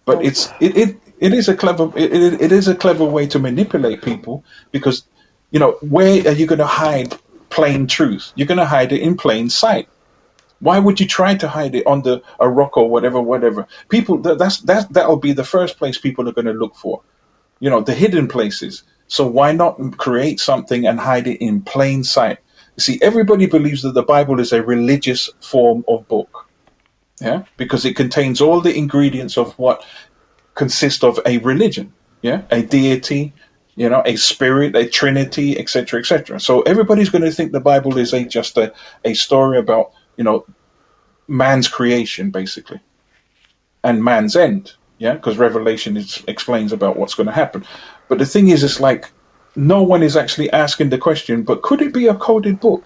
But Well, it is a clever it is a clever way to manipulate people, because where are you going to hide plain truth? You're going to hide it in plain sight. Why would you try to hide it under a rock or whatever? People, that'll be the first place people are going to look for, the hidden places. So why not create something and hide it in plain sight? You see, everybody believes that the Bible is a religious form of book, yeah, because it contains all the ingredients of what consists of a religion, yeah, a deity, a spirit, a trinity, etc., etc. So everybody's going to think the Bible is just a story about man's creation, basically, and man's end. Yeah, because Revelation explains about what's going to happen. But the thing is, it's like no one is actually asking the question. But could it be a coded book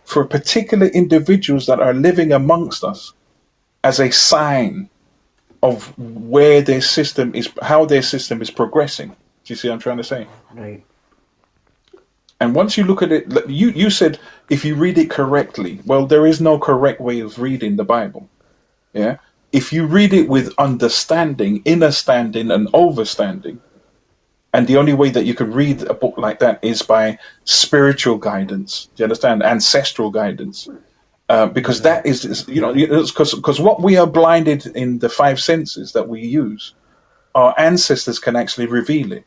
for particular individuals that are living amongst us as a sign of where their system is, how their system is progressing? Do you see what I'm trying to say? right. And once you look at it, you said if you read it correctly, well, there is no correct way of reading the Bible. Yeah. If you read it with understanding, inner standing, and overstanding, and the only way that you can read a book like that is by spiritual guidance. Do you understand? Ancestral guidance. Because Yeah. that is, because what we are blinded in the five senses that we use, our ancestors can actually reveal it,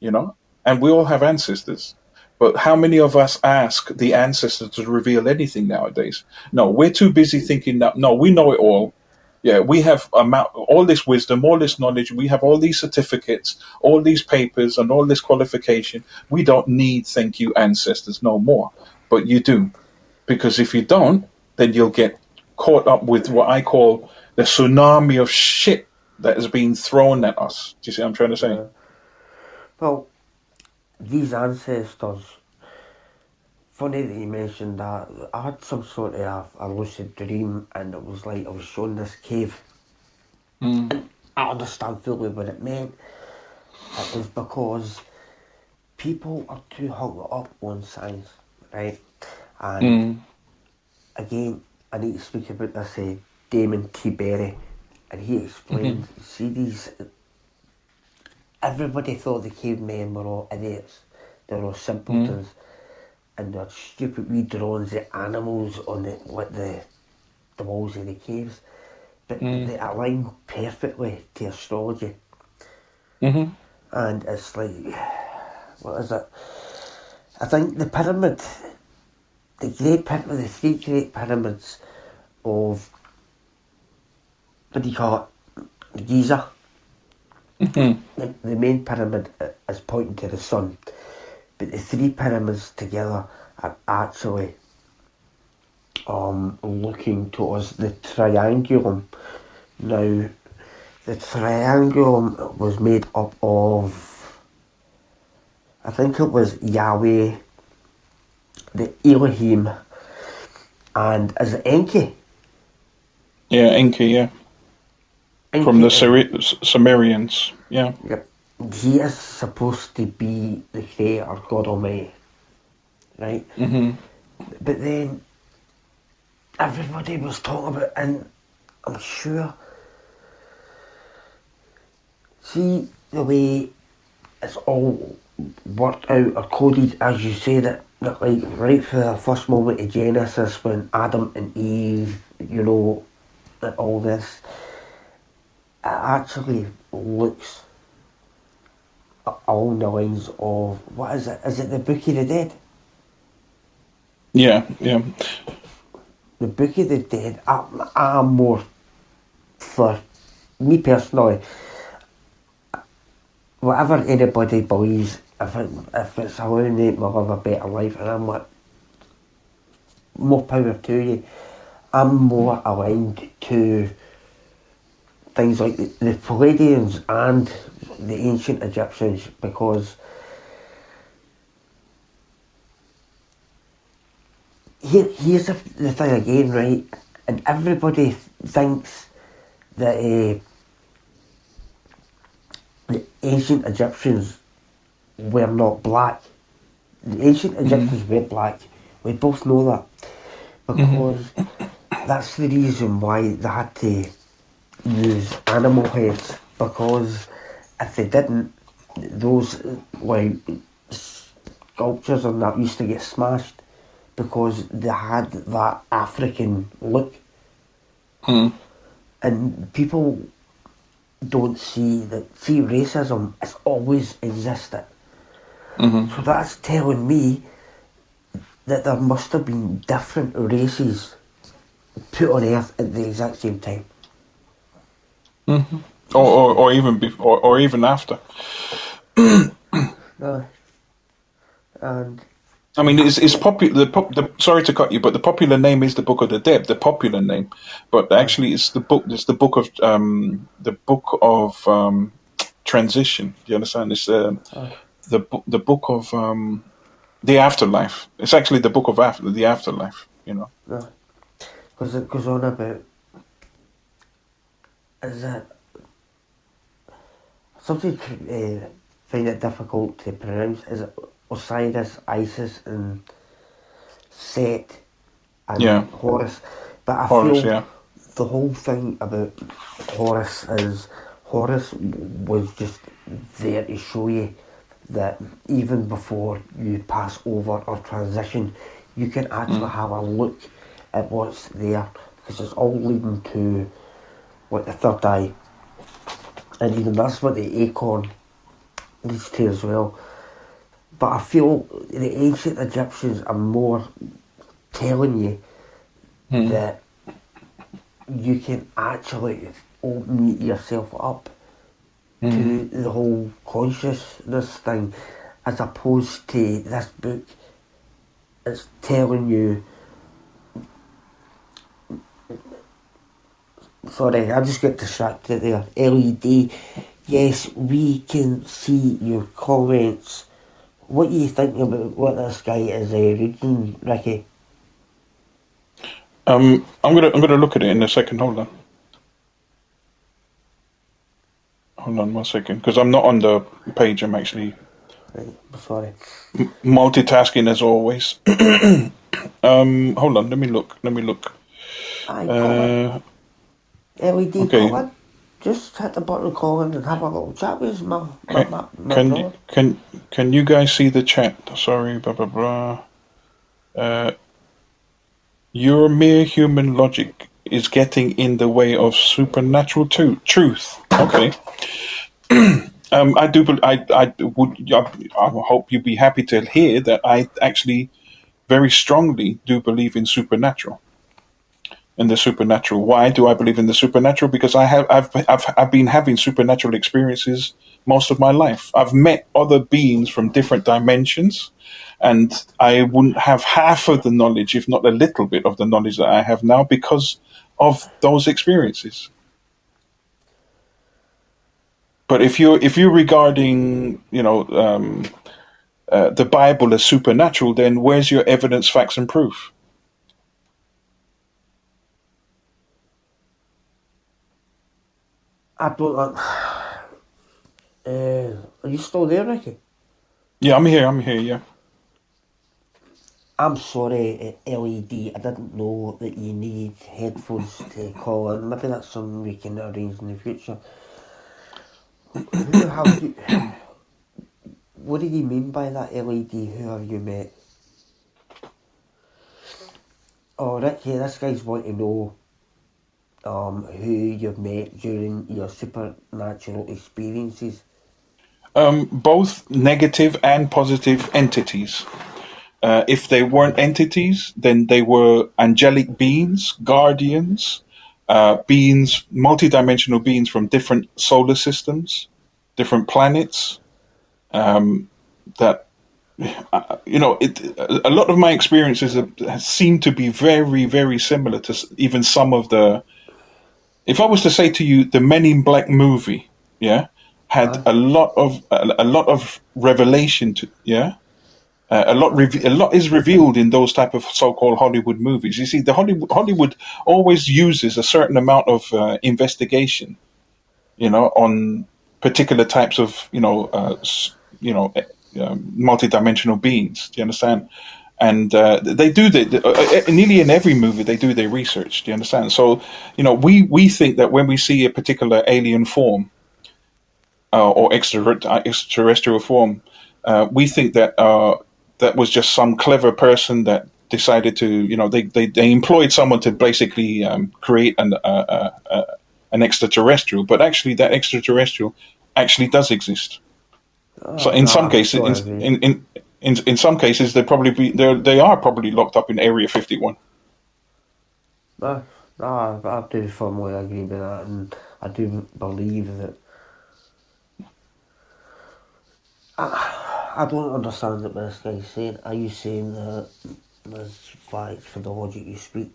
you know? And we all have ancestors. But how many of us ask the ancestors to reveal anything nowadays? No, we're too busy thinking that, no, we know it all. Yeah, we have all this wisdom, all this knowledge. We have all these certificates, all these papers, and all this qualification. We don't need thank you, ancestors, no more. But you do. Because if you don't, then you'll get caught up with what I call the tsunami of shit that is being thrown at us. Do you see what I'm trying to say? Yeah. Well, these ancestors, funny that you mentioned that. I had some sort of a lucid dream, and it was like I was shown this cave. Mm, I understand fully what it meant. It was because people are too hung up on science, right? And mm, again, I need to speak about this Damon T. Berry, and he mm-hmm, explained, see these, everybody thought the cavemen were all idiots, they were all mm, simpletons, and they had stupid wee drawings of animals on the walls of the caves, but mm, they align perfectly to astrology. mm-hmm. And it's like, what is it? I think the three great pyramids of, what do you call it, Giza. Mm-hmm. The main pyramid is pointing to the sun, but the three pyramids together are actually looking towards the triangulum. Now, the triangulum was made up of, I think it was Yahweh, the Elohim, and is it Enki? Yeah, Enki, yeah. From Enki the is, Sumerians. Yeah. yep, he is supposed to be the creator, God Almighty, right? Mm-hmm. But then everybody was talking about, and I'm sure, see the way it's all worked out or coded as you said it, that like right for the first moment of Genesis when Adam and Eve, that all this, it actually looks along the lines of, what is it? Is it the Book of the Dead? Yeah, yeah. The Book of the Dead, I'm more for me personally, whatever anybody believes, if it's allowing them to live a better life, and I'm like, more power to you. I'm more aligned to things like the Palladians and the ancient Egyptians because here's the thing again, right? And everybody thinks that the ancient Egyptians were not black. The ancient Mm-hmm. Egyptians were black. We both know that Mm-hmm. because that's the reason why they had to use animal heads because if they didn't, those like sculptures and that used to get smashed because they had that African look, Mm-hmm. and people don't see racism has always existed. Mm-hmm. So that's telling me that there must have been different races put on Earth at the exact same time. Mm-hmm. Just Or even before, or even after. no, and I mean, it's popular. Sorry to cut you, but the popular name is the Book of the Dead. The popular name, but uh, actually, it's the book. It's the book of transition. Do you understand? It's uh, the book of the afterlife. It's actually the book of the afterlife. no, because it goes on about is it something find it difficult to pronounce. Is it Osiris, Isis, and Set, and Yeah, Horus. But I Horus. feel Yeah. the whole thing about Horus is Horus was just there to show you that even before you pass over or transition, you can actually Mm. have a look at what's there, because it's all leading to what the third eye, and even that's what the acorn leads to as well. But I feel the ancient Egyptians are more telling you Mm. that you can actually open yourself up Mm. to the whole consciousness thing, as opposed to this book. It's telling you, sorry, I just got distracted there. LED, yes, we can see your comments. What do you think about what this guy is reading, Ricky? I'm gonna look at it in a second. Hold on 1 second, because I'm not on the page. I'm actually Right, sorry. multitasking as always. Hold on. Let me look. Let me look. Aye, call it. Uh, LED, okay. call in. Just hit the button, call in, and have a little chat with Can my can you brother. can you guys see the chat? Sorry. Blah blah blah. Uh, your mere human logic is getting in the way of supernatural truth. Okay. I do. I hope you'd be happy to hear that I actually very strongly do believe in supernatural. In the supernatural. Why do I believe in the supernatural? Because I've been having supernatural experiences most of my life. I've met other beings from different dimensions, and I wouldn't have half of the knowledge, if not a little bit of the knowledge that I have now, because of those experiences. But if you're regarding, the Bible as supernatural, then where's your evidence, facts, and proof? I don't. Are you still there, Ricky? Yeah, I'm here. I'm here. Yeah. I'm sorry, LED. I didn't know that you need headphones to call in. Maybe that's something we can arrange in the future. Who have you? What do you mean by that, LED? Who have you met? Oh, Ricky, this guy's wanting to know who you've met during your supernatural experiences. Both negative and positive entities. If they weren't entities, then they were angelic beings, guardians, beings, multidimensional beings from different solar systems, different planets. That a lot of my experiences seem to be very, very similar to even some of the. If I was to say to you, the Men in Black movie, yeah, had Huh? a lot of revelation to, yeah. A lot is revealed in those type of so-called Hollywood movies. You see, the Hollywood always uses a certain amount of investigation, on particular types of, multidimensional beings. Do you understand? And they do nearly in every movie they do their research. Do you understand? So, we think that when we see a particular alien form, or extraterrestrial form, we think that that was just some clever person that decided to, they employed someone to basically create an extraterrestrial, but actually that extraterrestrial actually does exist. So Oh, in no, some I cases, don't agree. in some cases, they are probably locked up in Area 51. No, no, I do firmly agree with that, and I do believe that. I don't understand what this guy's saying. Are you saying that there's facts for the logic you speak?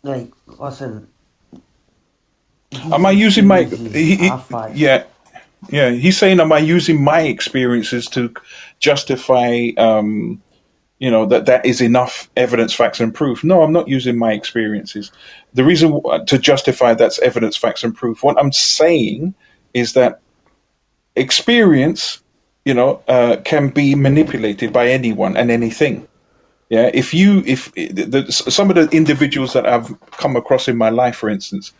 Like, listen, Am these I using my? experiences are facts. Yeah, yeah. He's saying, am I using my experiences to justify? That is enough evidence, facts, and proof. No, I'm not using my experiences. The reason to justify that's evidence, facts, and proof. What I'm saying is that experience. can be manipulated by anyone and anything. Yeah, if some of the individuals that I've come across in my life, for instance,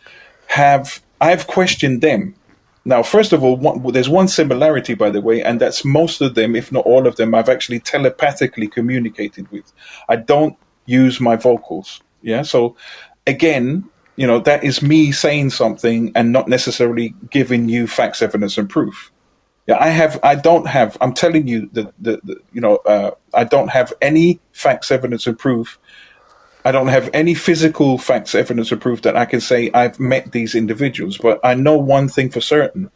I've questioned them. Now, first of all, there's one similarity, by the way, and that's most of them, if not all of them, I've actually telepathically communicated with. I don't use my vocals. Yeah, so again, that is me saying something and not necessarily giving you facts, evidence, and proof. Yeah, I don't have. I'm telling you that I don't have any facts, evidence, and proof. I don't have any physical facts, evidence, or proof that I can say I've met these individuals. But I know one thing for certain: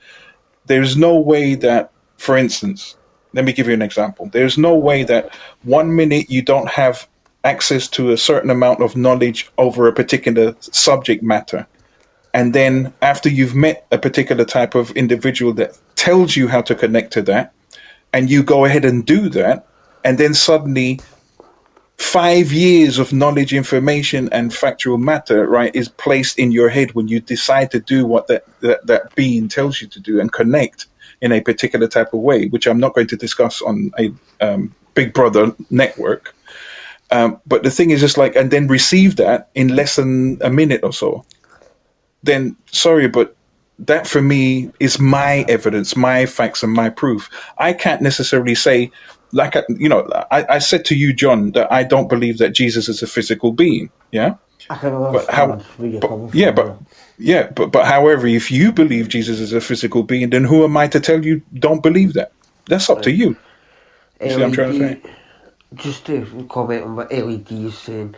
there's no way that, for instance, let me give you an example. There's no way that 1 minute you don't have access to a certain amount of knowledge over a particular subject matter, and then after you've met a particular type of individual that tells you how to connect to that, and you go ahead and do that, and then suddenly 5 years of knowledge, information, and factual matter, right, is placed in your head when you decide to do what that being tells you to do and connect in a particular type of way, which I'm not going to discuss on a Big Brother network. But the thing is just like, and then receive that in less than a minute or so. Then sorry, but that for me is my evidence, my facts, and my proof. I can't necessarily say, like, I said to you, John, that I don't believe that Jesus is a physical being. Yeah. I can But how, understand where you're but coming yeah, from but there. yeah, but however, if you believe Jesus is a physical being, then who am I to tell you don't believe that? That's up to Right. you. You see what I'm trying to say? LED, just to comment on what LED is saying,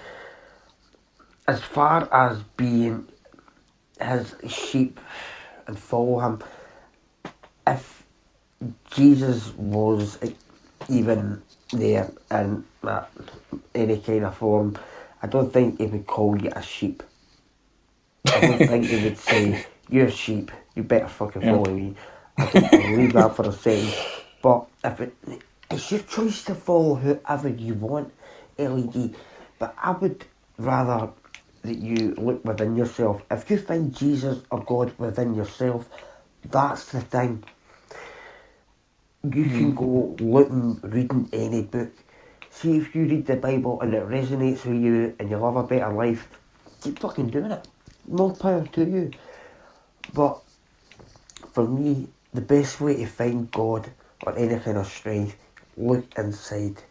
as far as being his sheep and follow him, if Jesus was even there in that, any kind of form, I don't think he would call you a sheep. I don't think he would say, "You're a sheep, you better fucking Yeah. follow me." I don't believe that for a second. But if it's your choice to follow whoever you want, LED. But I would rather that you look within yourself. If you find Jesus or God within yourself, that's the thing. You can Mm. go looking, reading any book. See if you read the Bible and it resonates with you and you love a better life, keep fucking doing it. More power to you. But for me, the best way to find God or any kind of strength, look inside.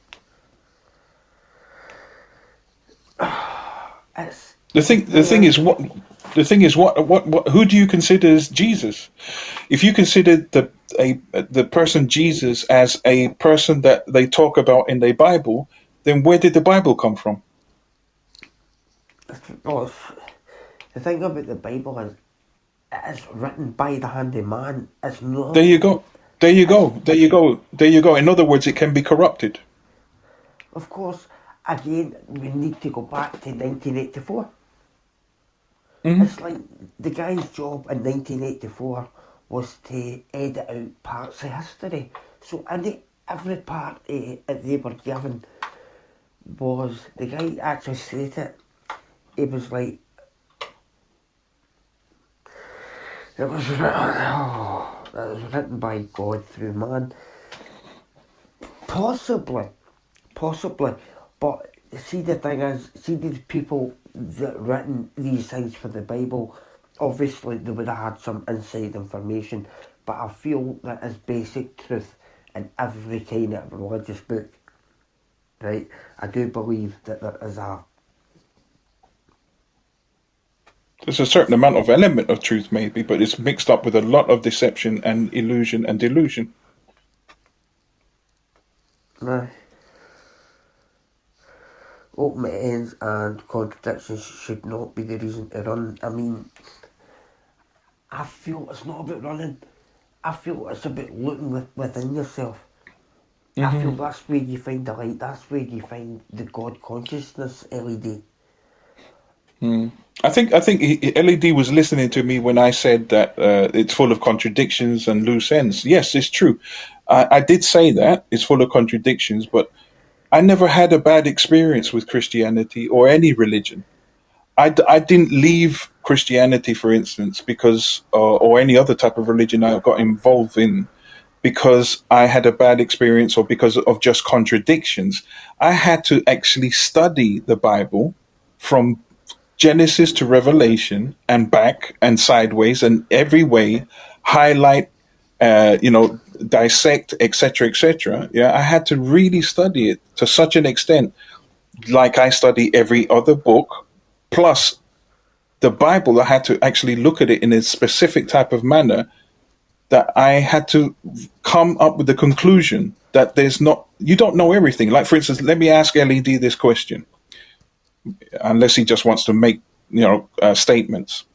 It's The thing is what the thing is what who do you consider as Jesus? If you consider the person Jesus as a person that they talk about in the Bible, then where did the Bible come from? well, the thing about the Bible is it's written by the hand of man. It's There not. you go. There you It's, go. There you go. There you go. In other words, it can be corrupted. of course, again, we need to go back to 1984. Hmm. It's like the guy's job in 1984 was to edit out parts of history. So every part they were given was, the guy actually said it. It was like, it was written, it was written by God through man. Possibly, possibly. But see, the thing is, see these people that written these things for the Bible, obviously they would have had some inside information, but I feel that is basic truth in every kind of religious book, right? I do believe that there is a, There's a certain amount of element of truth, maybe, but it's mixed up with a lot of deception and illusion and delusion. uh, open ends and contradictions should not be the reason to run. I mean, I feel it's not about running. I feel it's about looking within yourself. I feel Hmm. that's where you find the light. That's where you find the God consciousness, LED. I think LED was listening to me when I said that it's full of contradictions and loose ends. Yes, it's true. I did say that it's full of contradictions, but I never had a bad experience with Christianity or any religion. I didn't leave Christianity, for instance, because or any other type of religion I got involved in, because I had a bad experience or because of just contradictions. I had to actually study the Bible from Genesis to Revelation and back and sideways and every way, highlight, dissect, etc., etc. Yeah, I had to really study it to such an extent, like I study every other book. Plus, the Bible, I had to actually look at it in a specific type of manner that I had to come up with the conclusion that you don't know everything. Like, for instance, let me ask LED this question, unless he just wants to make, statements.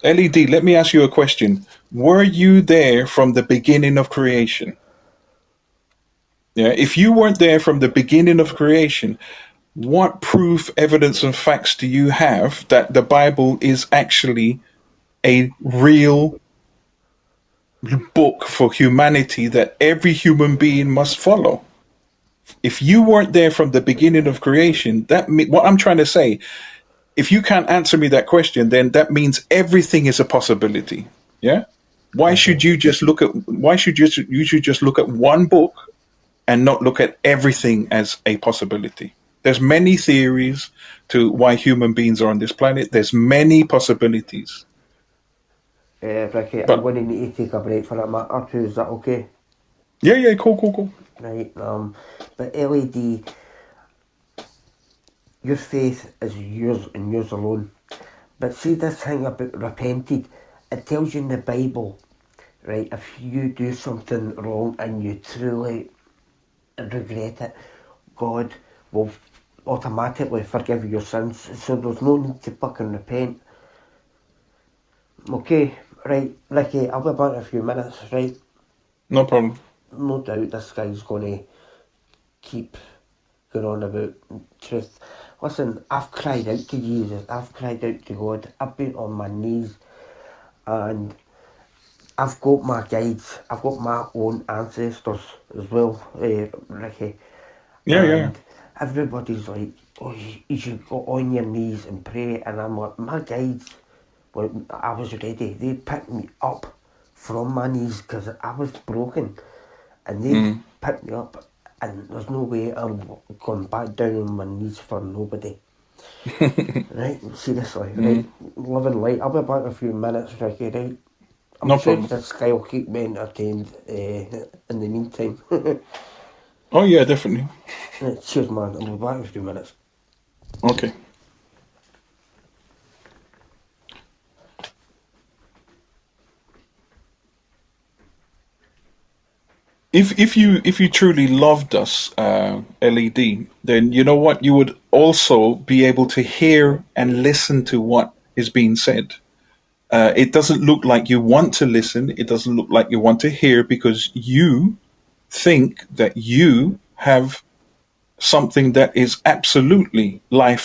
LED, let me ask you a question. Were you there from the beginning of creation? Yeah. If you weren't there from the beginning of creation, what proof, evidence, and facts do you have that the Bible is actually a real book for humanity that every human being must follow? If you weren't there from the beginning of creation, what I'm trying to say, if you can't answer me that question, then that means everything is a possibility. Yeah. Why should you just look at? Why should you should just look at one book and not look at everything as a possibility? There's many theories to why human beings are on this planet. There's many possibilities. Ricky, I'm But going to need to take a break for a minute or two. Is that okay? yeah, cool, cool, cool. Right. But LED, your faith is yours and yours alone. But see this thing about repented, it tells you in the Bible, right, if you do something wrong and you truly regret it, God will automatically forgive your sins. So there's no need to fucking repent. Okay, right, Ricky, I'll be back in a few minutes, right? No problem. No doubt this guy's going to keep going on about truth. Listen, I've cried out to Jesus, I've cried out to God, I've been on my knees, and I've got my guides, I've got my own ancestors as well, Ricky, Yeah. and everybody's like, oh, you should go on your knees and pray, and I'm like, my guides, well, I was ready, they picked me up from my knees because I was broken, and they Mm. picked me up, and there's no way I'm going back down on my knees for nobody. Right, seriously, right, Mm. living light. I'll be back in a few minutes, Ricky, right? I'm No sure problem. this guy will keep me entertained in the meantime. Oh yeah, definitely. Right, cheers, man. I'll be back in a few minutes. Okay. If you truly loved us, LED, then you know what, you would also be able to hear and listen to what is being said. It doesn't look like you want to listen. It doesn't look like you want to hear because you think that you have something that is absolutely a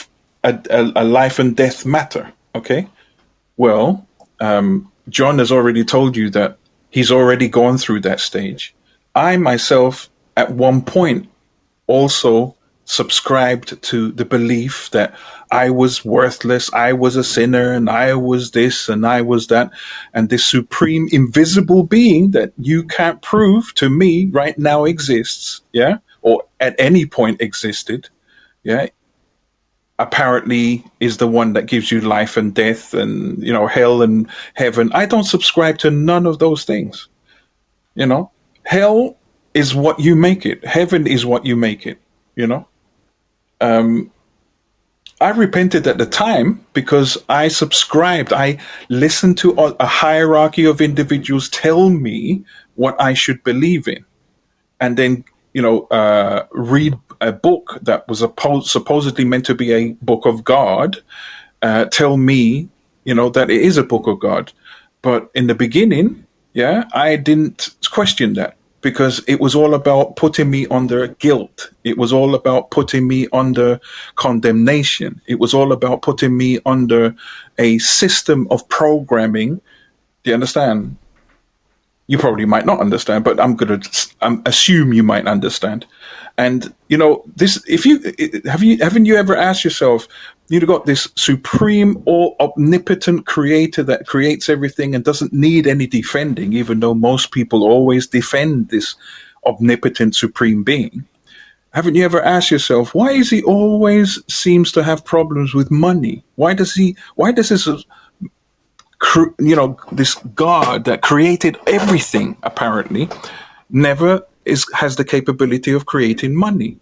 life and death matter. Okay. Well, John has already told you that he's already gone through that stage. I myself, at one point, also subscribed to the belief that I was worthless, I was a sinner, and I was this and I was that. And this supreme invisible being that you can't prove to me right now exists, yeah, or at any point existed, yeah, apparently is the one that gives you life and death and, hell and heaven. I don't subscribe to none of those things. Hell is what you make it, heaven is what you make it. you know I repented at the time because I subscribed. I listened to a hierarchy of individuals tell me what I should believe in, and then read a book that was supposedly meant to be a book of God. Tell me, that it is a book of God. But in the beginning, yeah, I didn't question that because it was all about putting me under guilt. It was all about putting me under condemnation. It was all about putting me under a system of programming. Do you understand? You probably might not understand, but I'm assume you might understand. And this, if you haven't you ever asked yourself, You've got this supreme or omnipotent creator that creates everything and doesn't need any defending, even though most people always defend this omnipotent supreme being. Haven't you ever asked yourself, why is he always seems to have problems with money? Why does this, this God that created everything apparently never has the capability of creating money?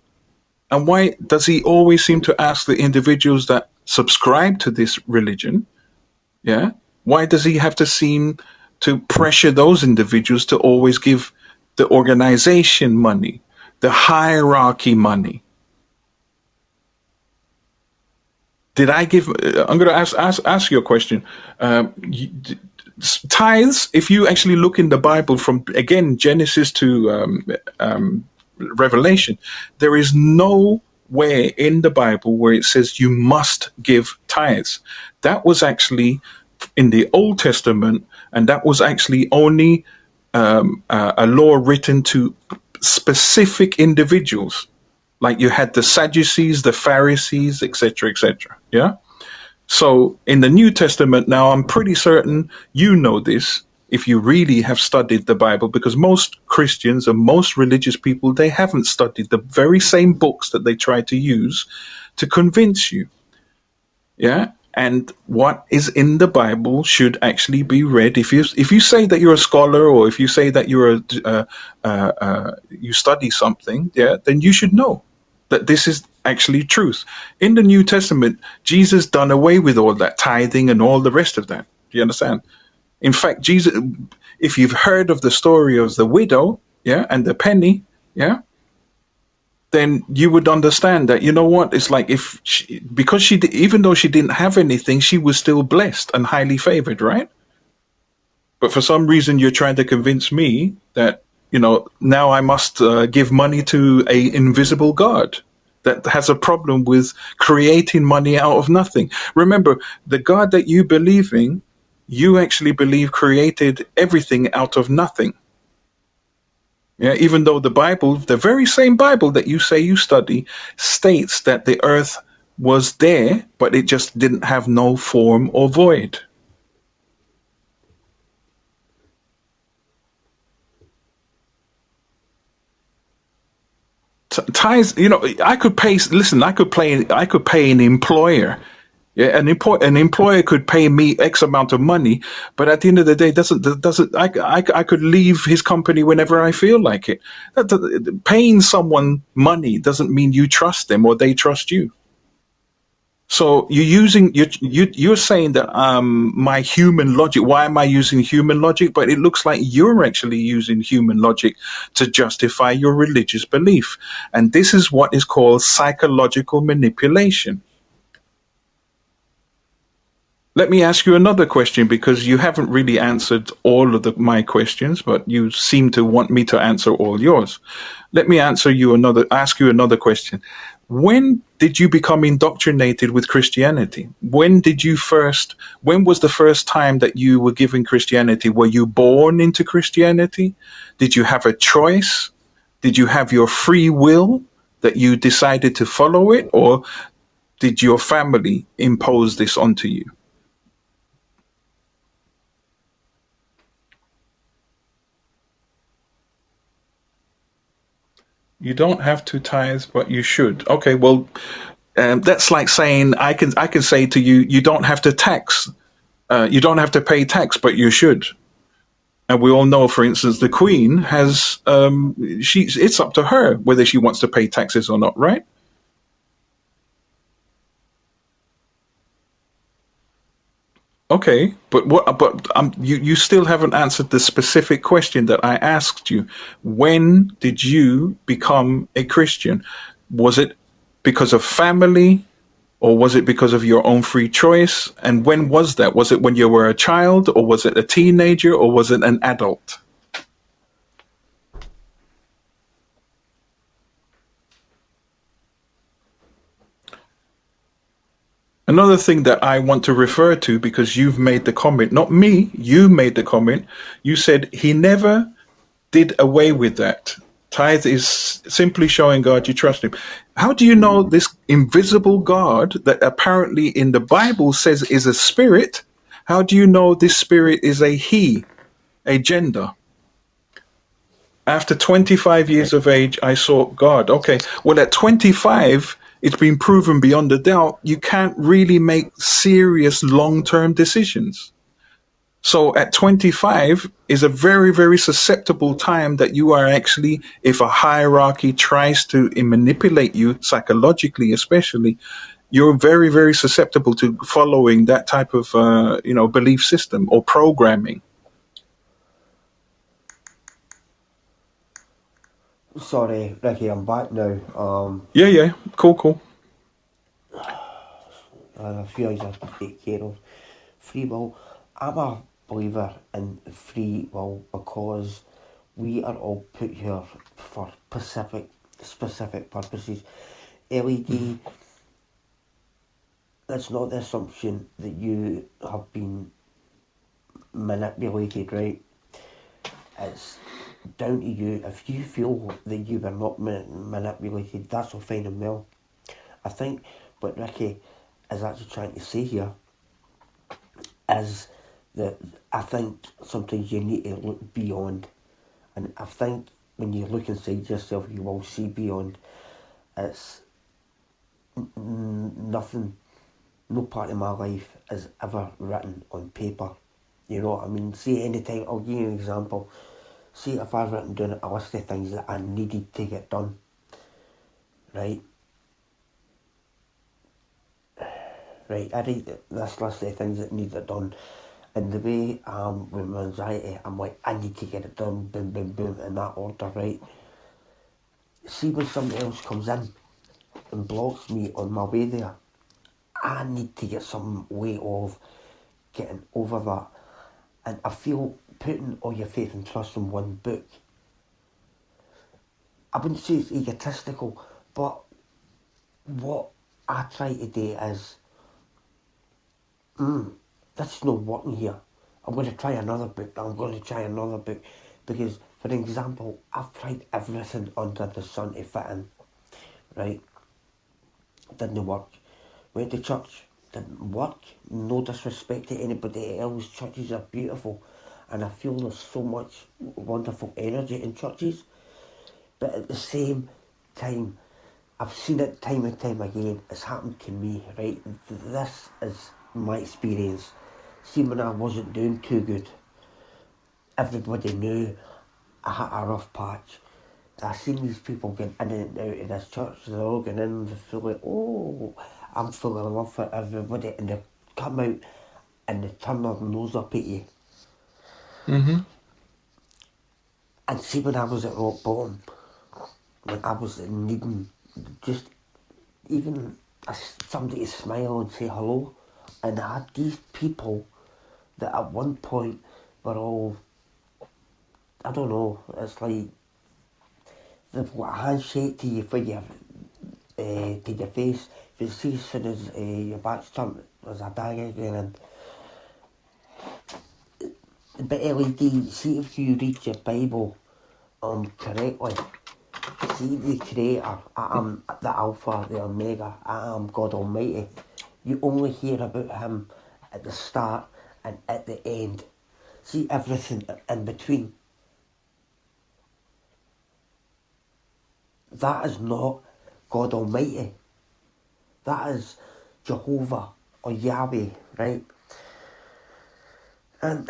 And why does he always seem to ask the individuals that subscribe to this religion? Yeah. Why does he have to seem to pressure those individuals to always give the organization money, the hierarchy money? Did I give? I'm going to ask you a question. Tithes, if you actually look in the Bible from again Genesis to Revelation, there is nowhere in the Bible where it says you must give tithes. That was actually in the Old Testament, and that was actually only a law written to specific individuals. Like you had the Sadducees, the Pharisees, etc., etc. Yeah. So in the New Testament now, I'm pretty certain you know this if you really have studied the Bible, because most Christians and most religious people, they haven't studied the very same books that they try to use to convince you. Yeah. And what is in the Bible should actually be read. If you say that you're a scholar, or if you say that you're you study something, yeah, then you should know that this is actually truth. In the New Testament, Jesus done away with all that tithing and all the rest of that. Do you understand? In fact, Jesus, if you've heard of the story of the widow, yeah, and the penny, yeah, then you would understand that, you know what, it's like if she, because even though she didn't have anything, she was still blessed and highly favored, right? But for some reason, you're trying to convince me that, now I must give money to a invisible God that has a problem with creating money out of nothing. Remember, the God that you believe in, you actually believe created everything out of nothing. Yeah, even though the Bible, the very same Bible that you say you study, states that the earth was there, but it just didn't have no form or void. Ties, I could pay. Listen, I could pay an employer. Yeah, an employer could pay me X amount of money, but at the end of the day, doesn't I could leave his company whenever I feel like it. Paying someone money doesn't mean you trust them or they trust you. So you're saying that my human logic. Why am I using human logic? But it looks like you're actually using human logic to justify your religious belief, and this is what is called psychological manipulation. Let me ask you another question, because you haven't really answered all of my questions, but you seem to want me to answer all yours. Let me ask you another question. When did you become indoctrinated with Christianity? When was the first time that you were given Christianity? Were you born into Christianity? Did you have a choice? Did you have your free will that you decided to follow it? Or did your family impose this onto you? You don't have to tithe, but you should. Okay, well, that's like saying I can say to you, you don't have to tax, you don't have to pay tax, but you should. And we all know, for instance, the Queen has it's up to her whether she wants to pay taxes or not, right? Okay, but what? But you still haven't answered the specific question that I asked you. When did you become a Christian? Was it because of family, or was it because of your own free choice? And when was that? Was it when you were a child, or was it a teenager, or was it an adult? Another thing that I want to refer to, because you've made the comment, not me, you made the comment. You said he never did away with that. Tithe is simply showing God you trust him. how do you know this invisible God that apparently in the Bible says is a spirit? How do you know this spirit is a he, a gender? After 25 years of age, I sought God. Okay, well, at 25, it's been proven beyond a doubt you can't really make serious long term decisions. So at 25 is a very, very susceptible time that you are actually, if a hierarchy tries to manipulate you psychologically, especially, you're very, very susceptible to following that type of, belief system or programming. Sorry, Ricky, I'm back now. Yeah, yeah, cool, cool. And a few things I have to take care of. Free will. I'm a believer in free will because we are all put here for specific purposes. LED, that's not the assumption that you have been manipulated, right? It's down to you. If you feel that you were not manipulated, that's all fine and well. I think what Ricky is actually trying to say here is that I think sometimes you need to look beyond. And I think when you look inside yourself, you will see beyond. It's nothing, no part of my life is ever written on paper. You know what I mean? See, anytime, I'll give you an example. See, if I've written down a list of things that I needed to get done, right? Right, I read this list of things that need it done. And the way with my anxiety, I'm like, I need to get it done, boom, boom, boom, in that order, right? See, when somebody else comes in and blocks me on my way there, I need to get some way of getting over that. And I feel putting all your faith and trust in one book, I wouldn't say it's egotistical, but what I try to do is, that's not working here. I'm going to try another book. I'm going to try another book. Because, for example, I've tried everything under the sun to fit in, right? Didn't work. Went to church, didn't work. No disrespect to anybody else. Churches are beautiful. And I feel there's so much wonderful energy in churches. But at the same time, I've seen it time and time again. It's happened to me, right? This is my experience. See, when I wasn't doing too good, everybody knew I had a rough patch. I seen these people get in and out of this church. They're all getting in and feel like, oh, I'm full of love for everybody. And they come out and they turn their nose up at you. Hmm. And see, when I was at rock bottom, when I was needing just even somebody to smile and say hello, and I had these people that at one point were all, I don't know, it's like they've got a handshake to you for your to your face. If you see as soon as your back's turned, there's a dagger going in. But LED, see if you read your Bible correctly. See the Creator, I am the Alpha, the Omega, I am God Almighty. You only hear about Him at the start and at the end. See everything in between. That is not God Almighty. That is Jehovah or Yahweh, right? And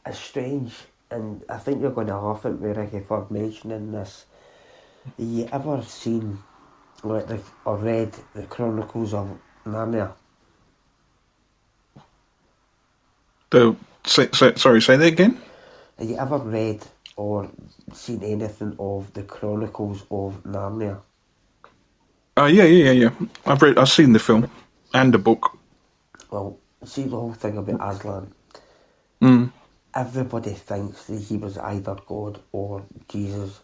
it's strange, and I think you're going to laugh at me, Ricky, for mentioning this. Have you ever seen or read the Chronicles of Narnia? Sorry, say that again. Have you ever read or seen anything of the Chronicles of Narnia? Yeah, yeah, yeah, yeah. I've seen the film and the book. Well, see the whole thing about Aslan. Mm. Everybody thinks that he was either God or Jesus.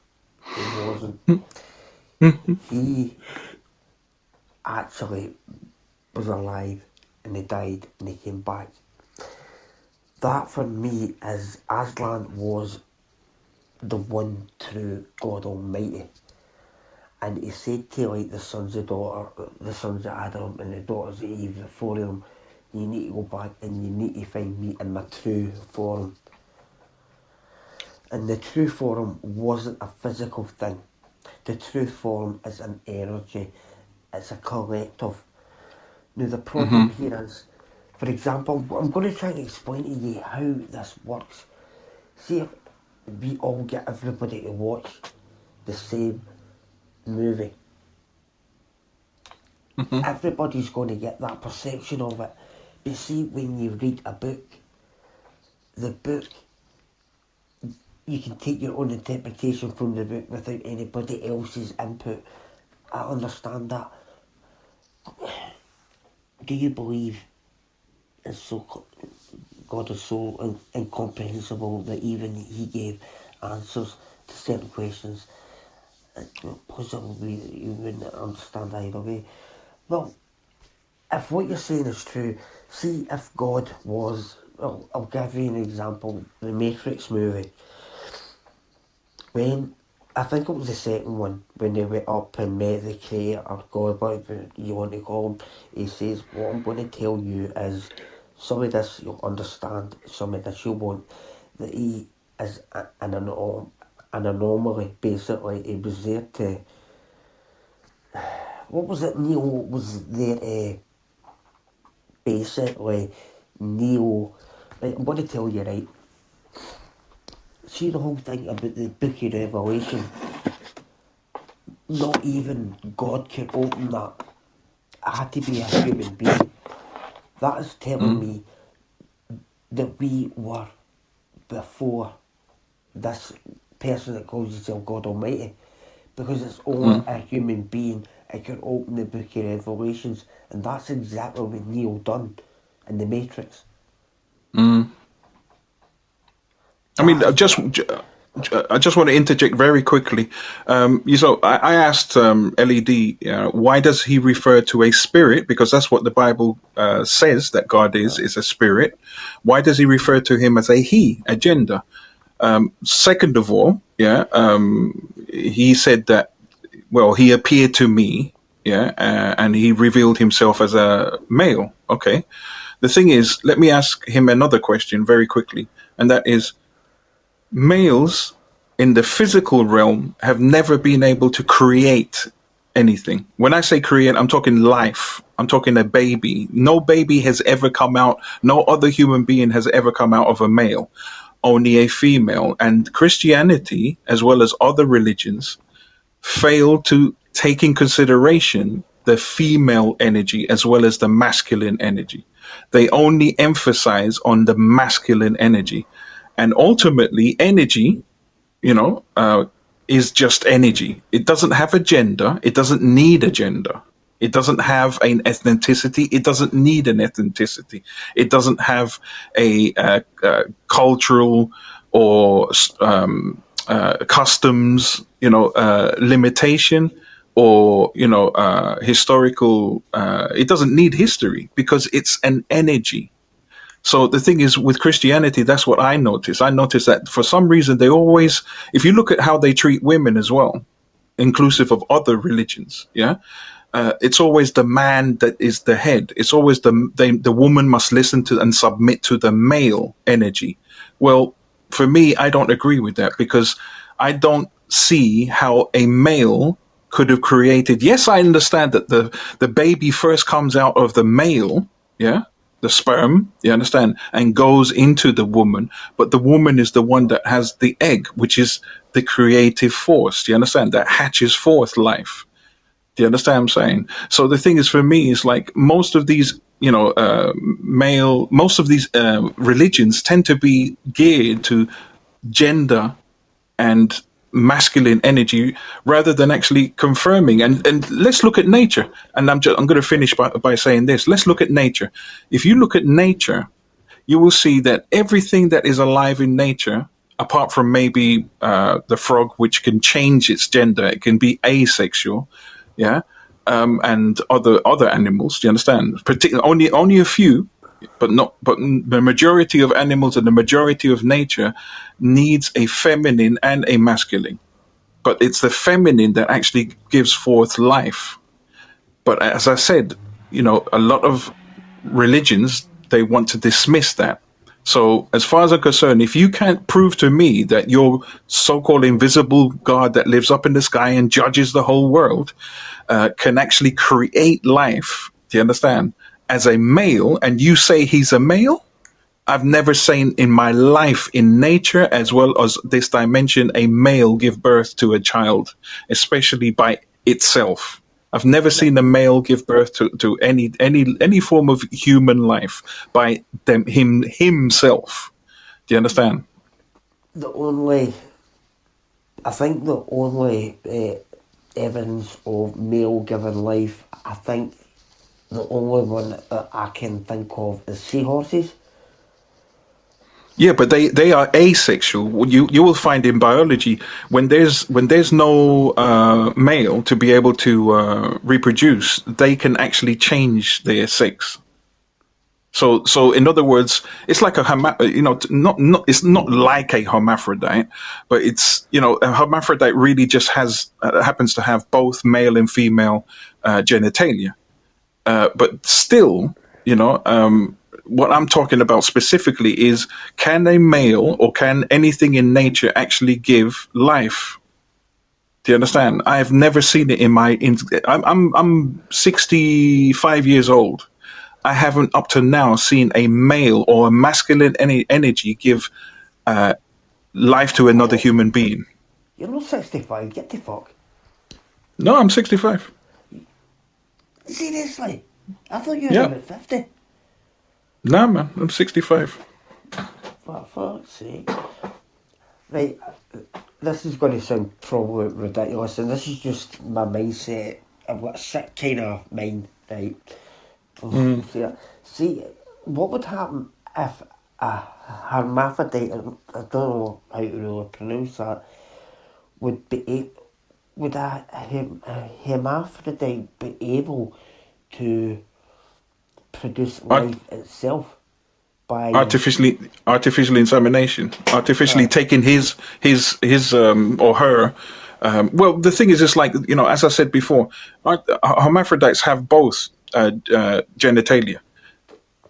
He wasn't. Mm. He actually was alive and he died and he came back. That for me is Aslan was the one true God Almighty. and he said to like the sons of Adam and the daughters of Eve, the four of them, you need to go back and you need to find me in my true form. And the true form wasn't a physical thing. The true form is an energy. It's a collective. Now the problem here is, for example, I'm going to try and explain to you how this works. See if we all get everybody to watch the same movie. Everybody's going to get that perception of it. But see, when you read a book, the book, you can take your own interpretation from the book without anybody else's input. I understand that. Do you believe it's so God is so incomprehensible that even He gave answers to certain questions? Possibly you wouldn't understand either way. Well, if what you're saying is true, see if God was, well, I'll give you an example, the Matrix movie. When, I think it was the second one, when they went up and met the creator, God, whatever you want to call him, he says, what I'm going to tell you is, some of this you'll understand, some of this you won't, that he is an anomaly, basically. He was there to, what was it, Neo was there to, basically, Neo, right, I'm going to tell you, right, see the whole thing about the Book of Revelation, not even God could open that. It had to be a human being. That is telling me that we were before this person that calls himself God Almighty. Because it's only a human being that can open the Book of Revelations. And that's exactly what Neo done in the Matrix. I mean, That's what... I just want to interject very quickly. I asked LED, why does he refer to a spirit? Because that's what the Bible says that God is a spirit. Why does he refer to him as a he, a gender? Second of all, he said that, well, he appeared to me, and he revealed himself as a male. Okay. The thing is, let me ask him another question very quickly, and that is, males in the physical realm have never been able to create anything. When I say create, I'm talking life. I'm talking a baby. No baby has ever come out, no other human being has ever come out of a male, only a female. And Christianity, as well as other religions, fail to take in consideration the female energy as well as the masculine energy. They only emphasize on the masculine energy. And ultimately, energy, is just energy. It doesn't have a gender. It doesn't need a gender. It doesn't have an ethnicity. It doesn't need an ethnicity. It doesn't have a cultural or customs, limitation, or historical. It doesn't need history because it's an energy. So the thing is, with Christianity, that's what I notice. I notice that for some reason they always, if you look at how they treat women as well, inclusive of other religions, it's always the man that is the head. It's always the woman must listen to and submit to the male energy. Well, for me, I don't agree with that because I don't see how a male could have created. Yes, I understand that the baby first comes out of the male, the sperm, you understand, and goes into the woman, but the woman is the one that has the egg, which is the creative force. Do you understand? That hatches forth life. Do you understand what I'm saying? So the thing is, for me, is like most of these, most of these religions tend to be geared to gender and masculine energy rather than actually confirming. And let's look at nature. And I'm going to finish by saying this. Let's look at nature. If you look at nature, you will see that everything that is alive in nature, apart from maybe the frog, which can change its gender, it can be asexual, and other animals. Do you understand? Only a few, but the majority of animals and the majority of nature needs a feminine and a masculine. but it's the feminine that actually gives forth life. But as I said, a lot of religions, they want to dismiss that. So, as far as I'm concerned, if you can't prove to me that your so-called invisible God that lives up in the sky and judges the whole world can actually create life, do you understand? As a male, and you say he's a male, I've never seen in my life in nature as well as this dimension a male give birth to a child, especially by itself. I've never seen a male give birth to any form of human life by himself. Do you understand? The only, I think the only evidence of male given life, I think the only one that I can think of is seahorses. Yeah, but they are asexual. You will find in biology when there's no male to be able to reproduce, they can actually change their sex. So in other words, it's like not it's not like a hermaphrodite, but it's a hermaphrodite really just happens to have both male and female genitalia. But still, what I'm talking about specifically is, can a male or can anything in nature actually give life? Do you understand? I have never seen it in my. I'm 65 years old. I haven't up to now seen a male or a masculine energy give life to another Oh, human being. you're not 65, get the fuck. No, I'm 65. Seriously? I thought you were Yeah. about 50. No, man, I'm 65. For fuck's sake. Right, this is going to sound probably ridiculous, and this is just my mindset. I've got a sick kind of mind, right? Mm. See, what would happen if a hermaphrodite, I don't know how to really pronounce that, would would a hermaphrodite be able to produce Art- life itself by artificial insemination, artificially uh, taking his or her. Well, the thing is, it's like, as I said before, hermaphrodites have both genitalia.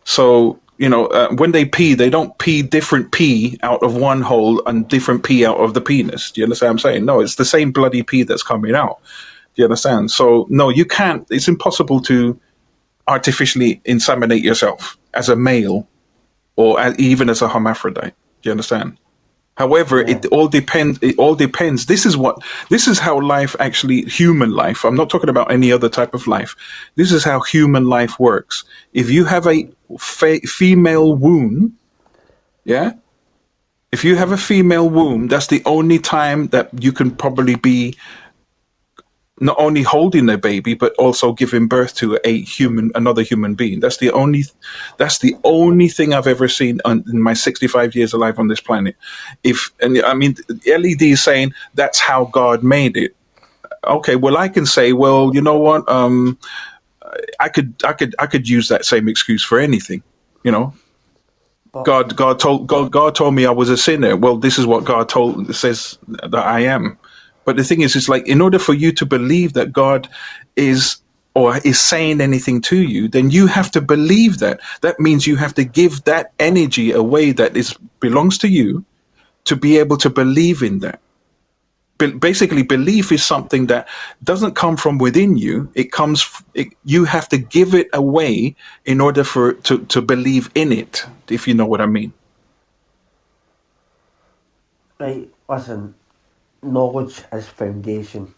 So, when they pee, they don't pee different pee out of one hole and different pee out of the penis. Do you understand what I'm saying? No, it's the same bloody pee that's coming out. Do you understand? So, no, you can't. It's impossible to artificially inseminate yourself as a male or even as a hermaphrodite. Do you understand? However, yeah. it all depends. It all depends. This is how life actually, human life. I'm not talking about any other type of life. This is how human life works. If you have a female womb, yeah. If you have a female womb, that's the only time that you can probably be not only holding a baby but also giving birth to another human being. That's the only thing I've ever seen in my 65 years alive on this planet. And I mean, LED is saying that's how God made it. Okay, well, I can say, well, you know what? I could use that same excuse for anything. You know, But God told me I was a sinner. Well, this is what God says that I am. But the thing is, it's like, in order for you to believe that God is or is saying anything to you, then you have to believe that. That means you have to give that energy away that belongs to you to be able to believe in that. Basically, belief is something that doesn't come from within you. You have to give it away in order to believe in it, if you know what I mean. right, listen, knowledge is foundation.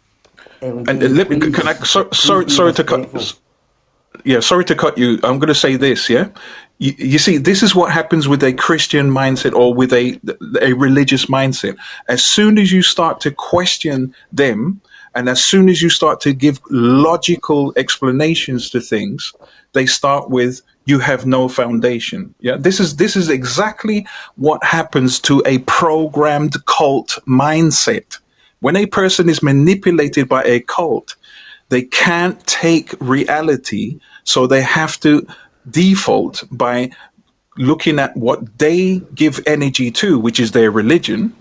And LED, let me, can I, please sorry, be sorry to cut, respectful. yeah, sorry to cut you. I'm going to say this, yeah. You see, this is what happens with a Christian mindset or with a religious mindset. As soon as you start to question them, and as soon as you start to give logical explanations to things, they start with, "You have no foundation." Yeah, this is exactly what happens to a programmed cult mindset. When a person is manipulated by a cult, they can't take reality, so they have to default by looking at what they give energy to, which is their religion,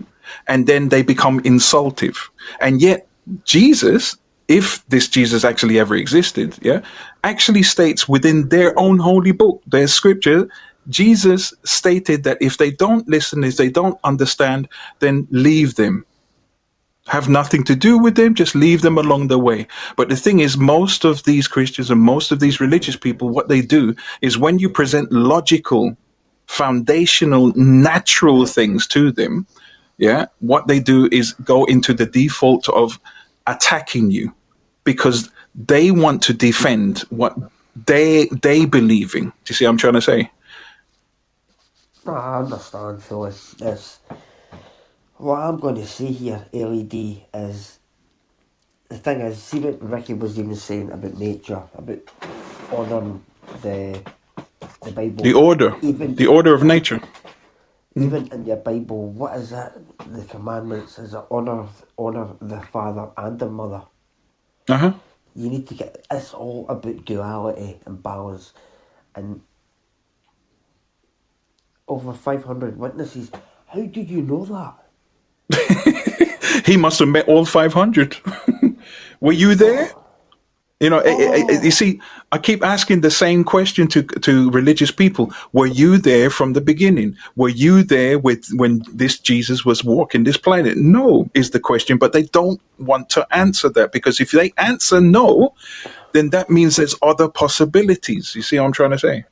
and then they become insultive. And yet Jesus, if this Jesus actually ever existed, yeah, actually states within their own holy book, their scripture, Jesus stated that if they don't listen, if they don't understand, then leave them. Have nothing to do with them, just leave them along the way. But the thing is, most of these Christians and most of these religious people, what they do is when you present logical, foundational, natural things to them, yeah, what they do is go into the default of attacking you because they want to defend what they believe in. Do you see what I'm trying to say? No, I understand, Phyllis. It's, what I'm going to say here, LED, is the thing is, see what Ricky was even saying about nature, about honouring the Bible. The order of nature. Even in your Bible, what is it? The commandments is it honour the father and the mother. Uh-huh. You need to get. It's all about duality and balance, and over 500 witnesses. How did you know that? He must have met all 500. Were you there? You know, you see, I keep asking the same question to religious people. Were you there from the beginning? Were you there when this Jesus was walking this planet? No, is the question, but they don't want to answer that because if they answer no, then that means there's other possibilities. You see what I'm trying to say?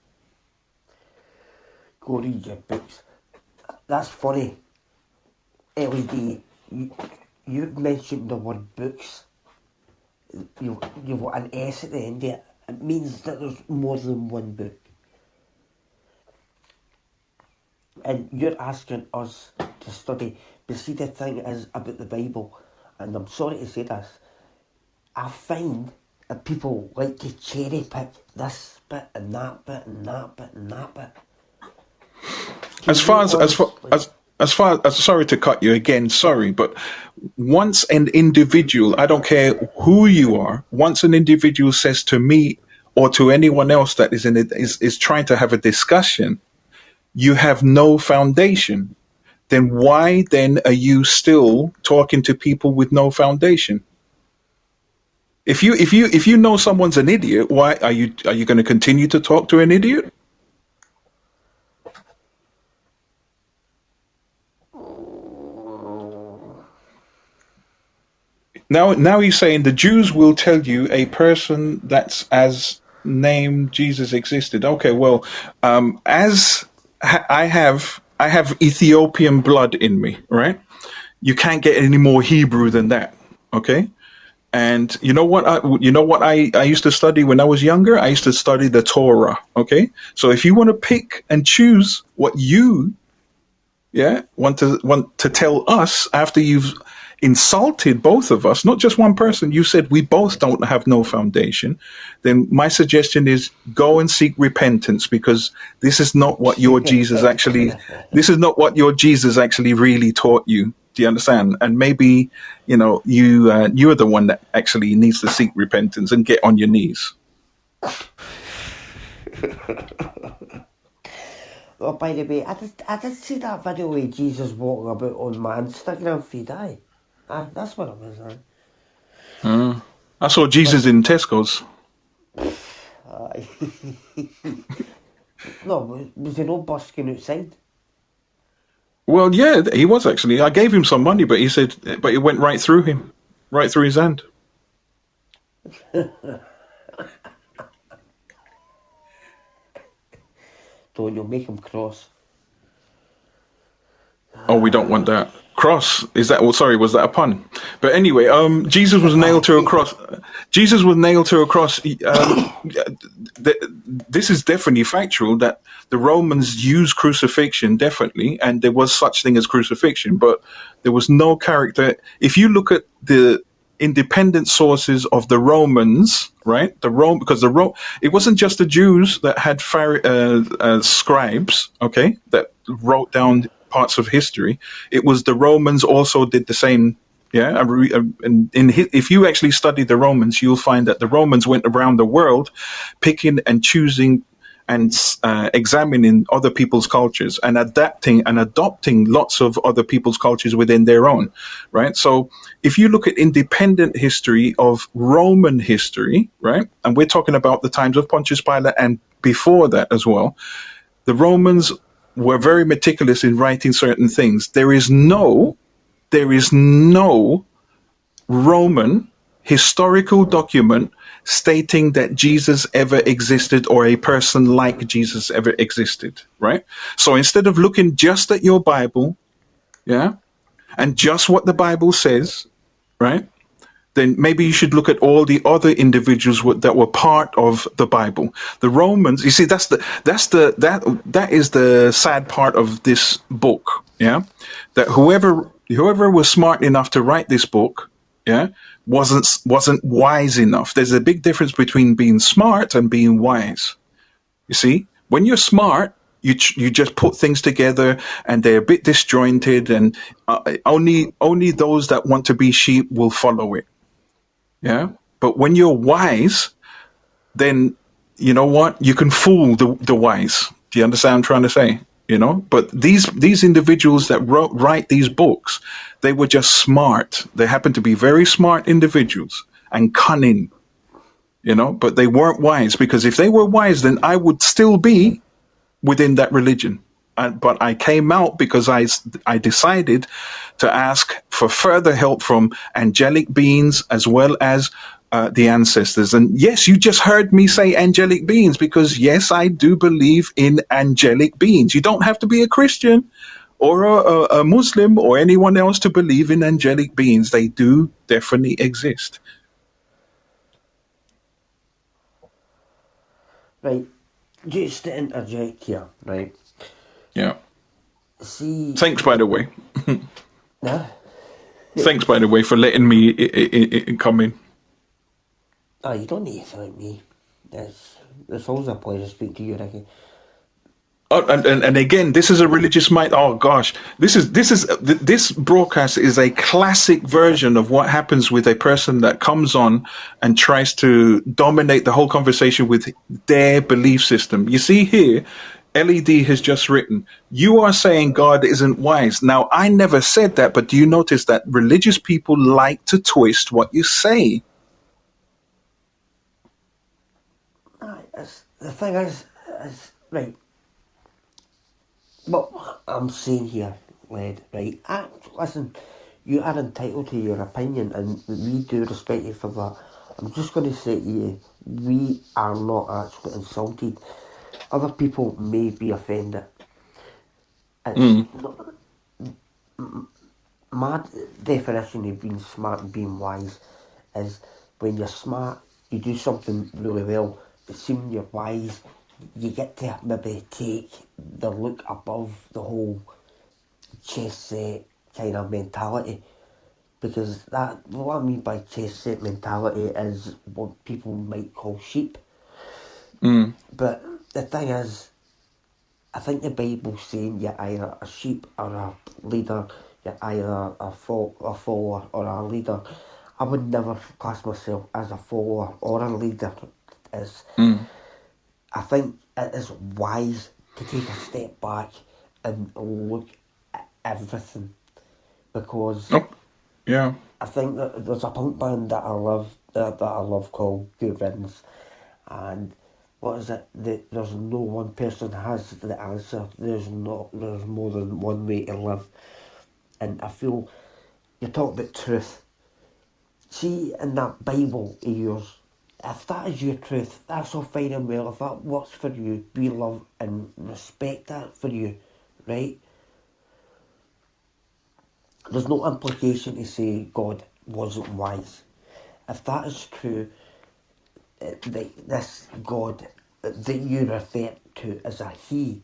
Go read your books. That's funny. LED, you mentioned the word books. You've got an S at the end of it. It means that there's more than one book. And you're asking us to study. But see, the thing is about the Bible, and I'm sorry to say this, I find that people like to cherry pick this bit and that bit and that bit and that bit. As far as sorry to cut you again, sorry, but once an individual, I don't care who you are, once an individual says to me or to anyone else that is in it is trying to have a discussion, you have no foundation. Then why then are you still talking to people with no foundation? If you know someone's an idiot, why are you going to continue to talk to an idiot? Now he's saying the Jews will tell you a person that's as named Jesus existed. Okay, well, I have Ethiopian blood in me, right? You can't get any more Hebrew than that. Okay. And you know what? I used to study when I was younger. I used to study the Torah. Okay, so if you want to pick and choose what you, want to tell us after you've insulted both of us, not just one person. You said we both don't have no foundation. Then my suggestion is go and seek repentance because this is not what your Jesus actually. This is not what your Jesus actually really taught you. Do you understand? And maybe you're the one that actually needs to seek repentance and get on your knees. Oh, by the way, I did see that video with Jesus walking about on my Instagram feed. That's what it was. I saw Jesus in Tesco's. No, was he not busking outside? Well, yeah, he was actually. I gave him some money, but he said, but it went right through him, right through his hand. Don't you make him cross? Oh, we don't want that. Cross, is that? Well, sorry, was that a pun? But anyway, Jesus was nailed to a cross. Jesus was nailed to a cross. This is definitely factual that the Romans used crucifixion, definitely, and there was such thing as crucifixion, but there was no character. If you look at the independent sources of the Romans, right? Because it wasn't just the Jews that had scribes, okay, that wrote down parts of history. It was the Romans also did the same. Yeah, and if you actually study the Romans, you'll find that the Romans went around the world picking and choosing and examining other people's cultures and adapting and adopting lots of other people's cultures within their own, right? So if you look at independent history of Roman history, right, and we're talking about the times of Pontius Pilate and before that as well, the Romans were very meticulous in writing certain things. There is no Roman historical document stating that Jesus ever existed or a person like Jesus ever existed, right? So instead of looking just at your Bible, yeah, and just what the Bible says, right? Then maybe you should look at all the other individuals that were part of the Bible. The Romans, you see, that is the sad part of this book, yeah. That whoever was smart enough to write this book, yeah, wasn't wise enough. There's a big difference between being smart and being wise. You see, when you're smart, you just put things together, and they're a bit disjointed, and only those that want to be sheep will follow it. Yeah. But when you're wise, then you know what? You can fool the wise. Do you understand what I'm trying to say? But these individuals that write these books, they were just smart. They happen to be very smart individuals and cunning, but they weren't wise, because if they were wise, then I would still be within that religion. But I came out because I decided to ask for further help from angelic beings as well as the ancestors. And yes, you just heard me say angelic beings, because yes, I do believe in angelic beings. You don't have to be a Christian or a Muslim or anyone else to believe in angelic beings. They do definitely exist. Right, just to interject here, right? Yeah. See, Thanks, by the way. nah, Thanks, by the way, for letting me come in. oh, you don't need to thank me. It's always a pleasure to speak to you, Ricky. Oh, and again, this is a religious mind. Oh gosh, this broadcast is a classic version of what happens with a person that comes on and tries to dominate the whole conversation with their belief system. You see here, LED has just written, "You are saying God isn't wise." Now, I never said that, but do you notice that religious people like to twist what you say? The thing is right. What I'm saying here, lad, right? Listen, you are entitled to your opinion, and we do respect you for that. I'm just going to say to you, we are not actually insulted. Other people may be offended. It's Mm, not, my definition of being smart and being wise is when you're smart, you do something really well, but soon you're wise, you get to maybe take the look above the whole chess set kind of mentality. Because what I mean by chess set mentality is what people might call sheep. mm, But the thing is, I think the Bible's saying you're either a sheep or a leader, you're either a follower or a leader. I would never class myself as a follower or a leader. As mm. I think it is wise to take a step back and look at everything, because Oh, yeah. I think that there's a punk band that I love called Good Riddance, and what is it? There's no one person has the answer. There's more than one way to live, and I feel you talk about truth. See, in that Bible of yours, if that is your truth, that's all fine and well. If that works for you, we love and respect that for you, right? There's no implication to say God wasn't wise. If that is true, this God that you refer to as a He,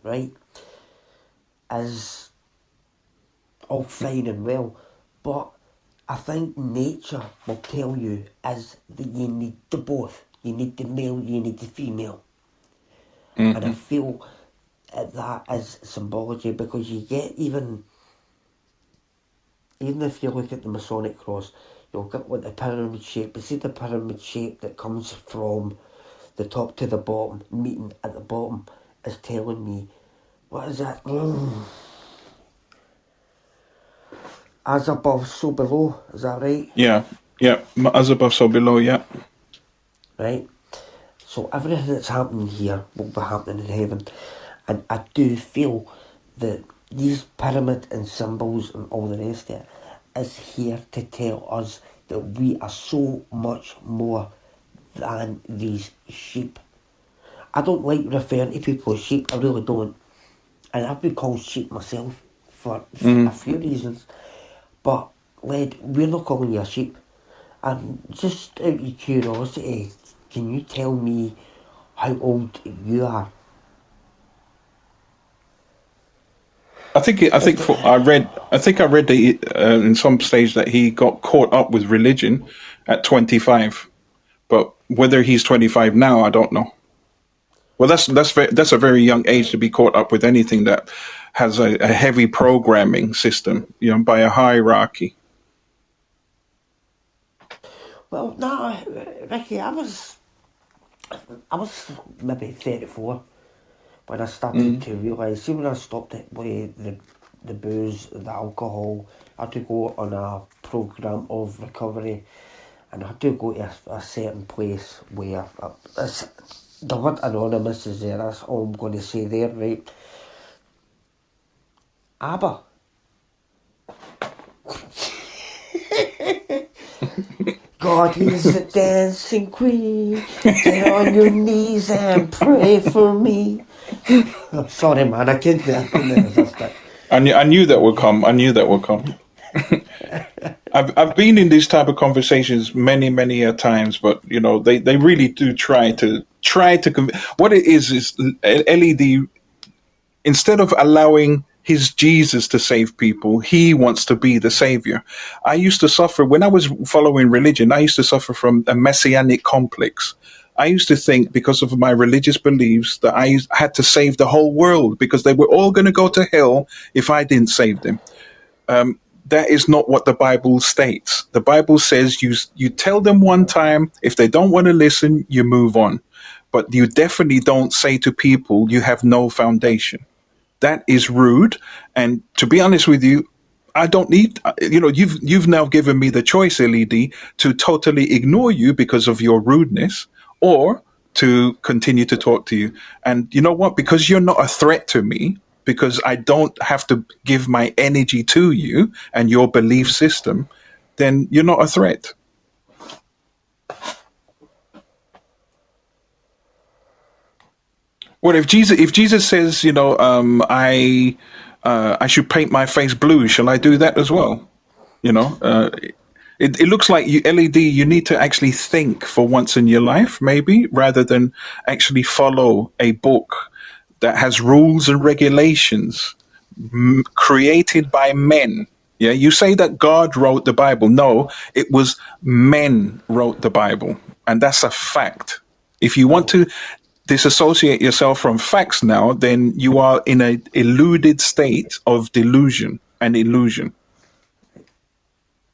right, is all fine and well. But I think nature will tell you is that you need the both. You need the male, you need the female. And I Hmm. feel that is symbology, because you get even if you look at the Masonic cross, you'll get what the pyramid shape. You see the pyramid shape that comes from the top to the bottom, meeting at the bottom, is telling me, what is that? As above, so below. Is that right? Yeah, yeah. As above, so below. Yeah. Right? So everything that's happening here will be happening in heaven. And I do feel that these pyramid and symbols and all the rest of it is here to tell us that we are so much more than these sheep. I don't like referring to people as sheep, I really don't. And I've been called sheep myself for a few reasons. But, Led, we're not calling you a sheep. And just out of curiosity, can you tell me how old you are? I think for I think I read that in some stage that he got caught up with religion at 25, but whether he's 25 now, I don't know. Well, that's a very young age to be caught up with anything that has a heavy programming system, you know, by a hierarchy. Well, no, Ricky, I was maybe 34 when I started to realise, see when I stopped it with the booze, the alcohol, I had to go on a programme of recovery, and I had to go to a certain place where the word anonymous is there, that's all I'm going to say there, right? ABBA. God is a dancing queen. Get on your knees and pray for me. Sorry, man, I couldn't resist it. I knew that would come. I knew that would come. I've been in these type of conversations many a times, but you know they really do try to what it is LED, instead of allowing his Jesus to save people, he wants to be the savior. I used to suffer when I was following religion. I used to suffer from a messianic complex. I used to think because of my religious beliefs that I had to save the whole world because they were all going to go to hell if I didn't save them. That is not what the Bible states. The Bible says you tell them one time, if they don't want to listen, you move on. But you definitely don't say to people you have no foundation. That is rude. And to be honest with you, I don't need, you know, you've now given me the choice, LED, to totally ignore you because of your rudeness, or to continue to talk to you. And you know what? Because you're not a threat to me, because I don't have to give my energy to you and your belief system, then you're not a threat. Well, if Jesus says, you know, I should paint my face blue, shall I do that as well? You know, it looks like you, LED, you need to actually think for once in your life, maybe, rather than actually follow a book that has rules and regulations created by men. Yeah, you say that God wrote the Bible. No, it was men wrote the Bible, and that's a fact. If you want Well, to disassociate yourself from facts now, then you are in a eluded state of delusion and illusion.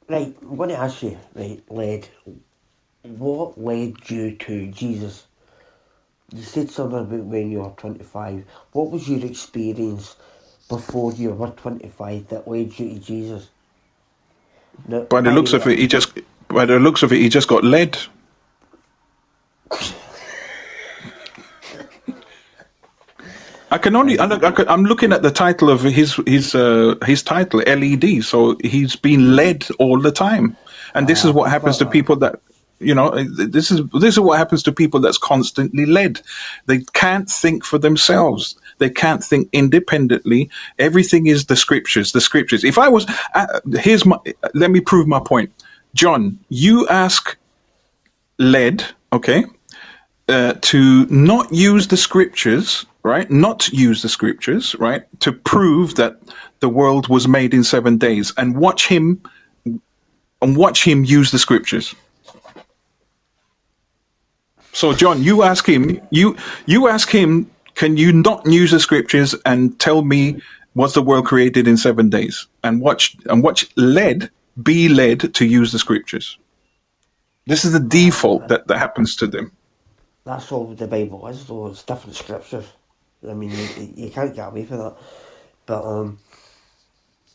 right, I'm going to ask you, right, Led, what led you to Jesus? You said something about when you were 25. What was your experience before you were 25 that led you to Jesus? Now, By the by the looks way, of it, he just got led. I can only. right, I'm looking at the title of his title, LED. So he's been led all the time, and this is what happens to but people that, you know. This is what happens to people that's constantly led. They can't think for themselves. They can't think independently. Everything is the scriptures. The scriptures. If I was here's my. Let me prove my point. John, you ask led. Okay, to not use the scriptures, right? Not use the scriptures, right? To prove that the world was made in 7 days, and watch him use the scriptures. So, John, you ask him, can you not use the scriptures and tell me was the world created in 7 days? And watch be led to use the scriptures. This is the default that happens to them. That's all the Bible is, though. It's different scriptures. I mean, you can't get away from that. But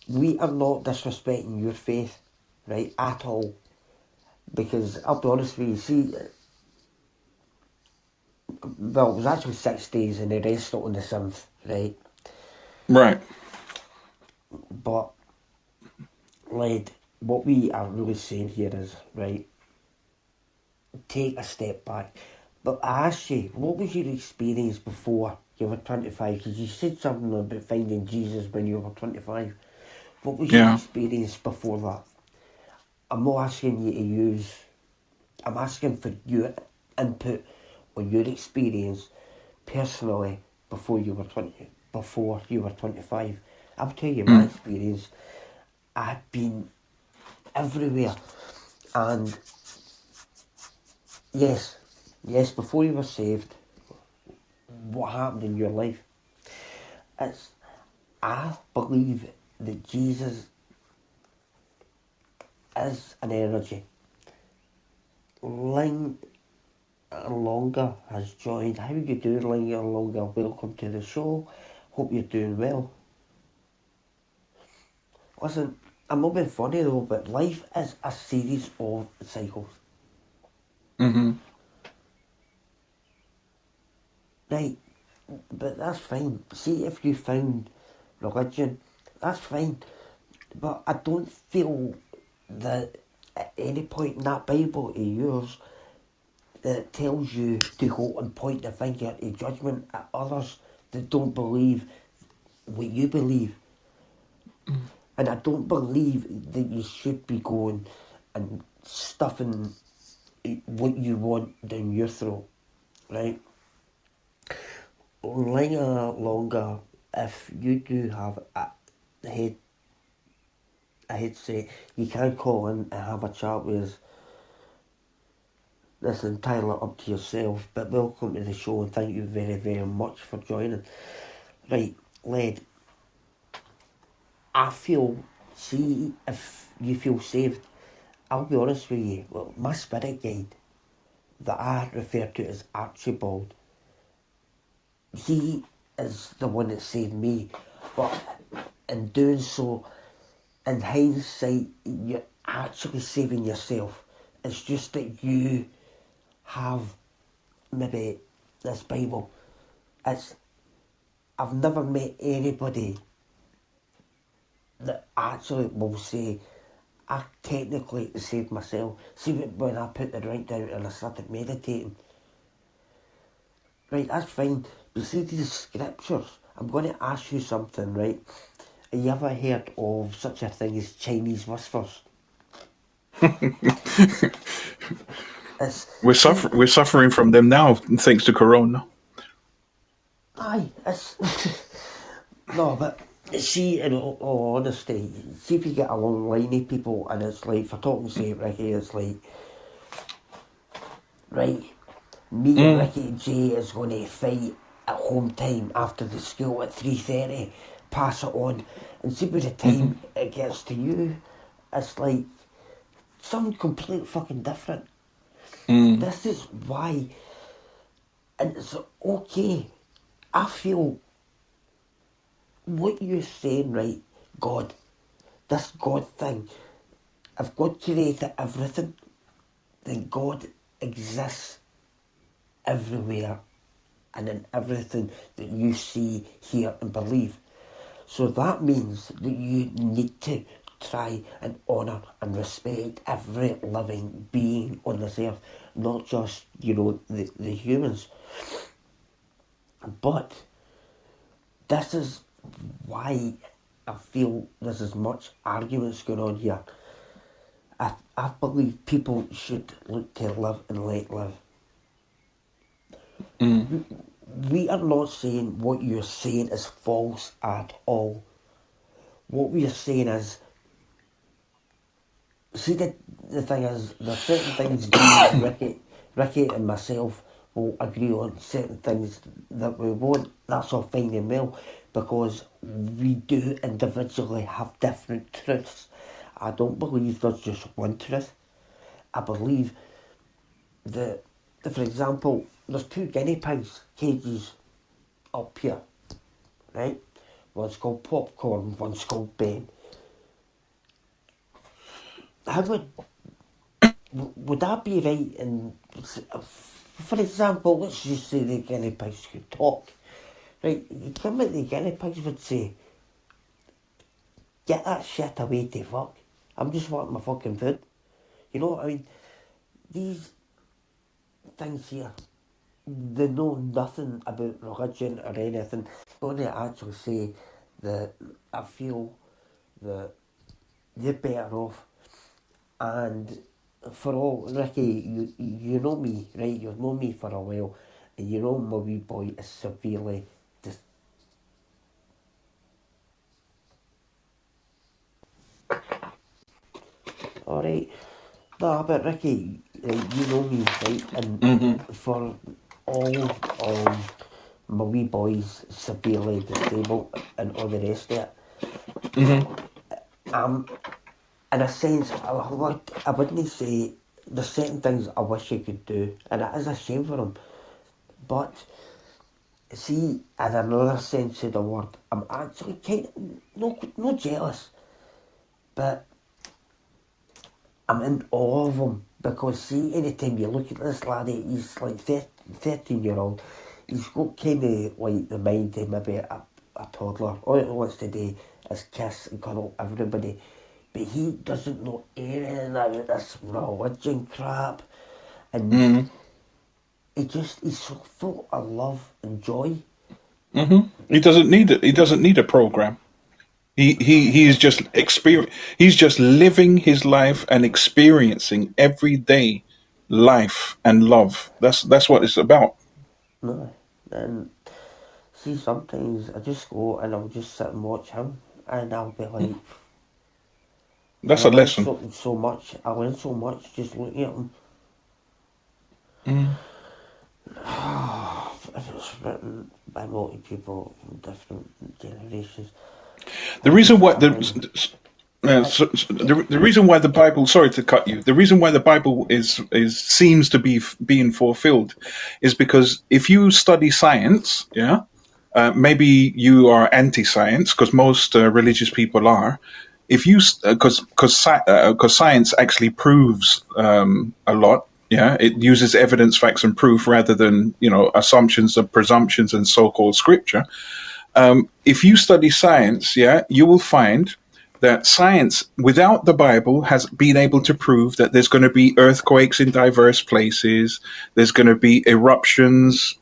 we are not disrespecting your faith, right, at all. Because I'll be honest with you, see, well, it was actually 6 days and the rest on the 7th, right? Right. But, lad, what we are really saying here is, right, take a step back. But I asked you, what was your experience before you were 25? Because you said something about finding Jesus when you were 25. What was your Yeah. experience before that? I'm not asking you to use, I'm asking for your input on your experience personally before you were 25. I'll tell you my Mm. experience. I've been everywhere, and yes, before you were saved, what happened in your life? It's, I believe that Jesus is an energy. Ling Longer has joined. How are you doing, Ling Longer? Welcome to the show. Hope you're doing well. Listen, I'm not being funny though, but life is a series of cycles. Mm-hmm. Right, but that's fine. See, if you found religion, that's fine. But I don't feel that at any point in that Bible of yours that tells you to go and point the finger of judgment at others that don't believe what you believe. And I don't believe that you should be going and stuffing what you want down your throat, right? Longer, if you do have head, a headset, you can call in and have a chat with us. This is entirely up to yourself, but welcome to the show and thank you very, very much for joining. Right, Led, I feel, see, if you feel saved, I'll be honest with you, well, my spirit guide that I refer to as Archibald, he is the one that saved me, but in doing so, in hindsight, you're actually saving yourself. It's just that you have maybe this Bible. It's I've never met anybody that actually will say I technically saved myself. See when I put the drink down and I started meditating. Right, that's fine. But see these scriptures. I'm going to ask you something, right? Have you ever heard of such a thing as Chinese whispers? It's see, We're suffering from them now, thanks to Corona. aye, it's no, but see, in all honesty, see if you get a long line of people, and it's like for talking to Ricky, it's like right, me and Mm. Ricky J is going to fight at home time after the school at 3:30. Pass it on, and see by the Mm-hmm. time it gets to you, it's like something completely fucking different. Mm. This is why, and it's okay. I feel what you're saying, right? God, this God thing. If God created everything, then God exists everywhere and in everything that you see, hear, and believe. So that means that you need to try and honour and respect every living being on this earth, not just, the humans. But this is why I feel there's as much arguments going on here. I believe people should look to live and let live. Mm. We are not saying what you're saying is false at all. What we are saying is, see, the thing is, there's certain things me, Ricky and myself will agree on, certain things that we won't. That's all fine and well, because we do individually have different truths. I don't believe there's just one truth. I believe that for example, there's two guinea pigs cages up here, right? One's called Popcorn, one's called Ben. How would that be right? And for example, let's just say the guinea pigs could talk, right? You come at the guinea pigs would say, "Get that shit away to fuck. I'm just wanting my fucking food." You know what I mean? These things here, they know nothing about religion or anything. Only actually say that I feel that they're better off. And for all, Ricky, you know me, right? You've known me for a while, and you know my wee boy is severely all right. No, but Ricky, you know me, right? And Hmm. for all my wee boys severely disabled and all the rest of it, Hmm. in a sense, I wouldn't say there's certain things I wish I could do, and it is a shame for them. But see, in another sense of the word, I'm actually kind of no jealous, but I'm in awe of him because see, anytime you look at this laddie, he's like 13-year-old. He's got kind of like the mind of maybe a toddler. All he wants to do is kiss and cuddle everybody. But he doesn't know anything about this religion crap. And Hmm. he's so full of love and joy. Hmm. He doesn't need it. He doesn't need a program. He's just experience. He's just living his life and experiencing everyday life and love. That's what it's about. No. And see, sometimes I just go and I'll just sit and watch him. And I'll be like, and That's a lesson. I learn so much just looking at him. Mm. If it's written by multi people from different generations, The I reason just why I find I, the reason why the Bible, sorry to cut you, the reason why the Bible is seems to be being fulfilled is because if you study science, yeah, maybe you are anti-science because most religious people are. If you because science actually proves a lot. Yeah, it uses evidence, facts, and proof rather than assumptions and presumptions and so-called scripture. If you study science, yeah, you will find that science without the Bible has been able to prove that there's going to be earthquakes in diverse places, there's going to be eruptions,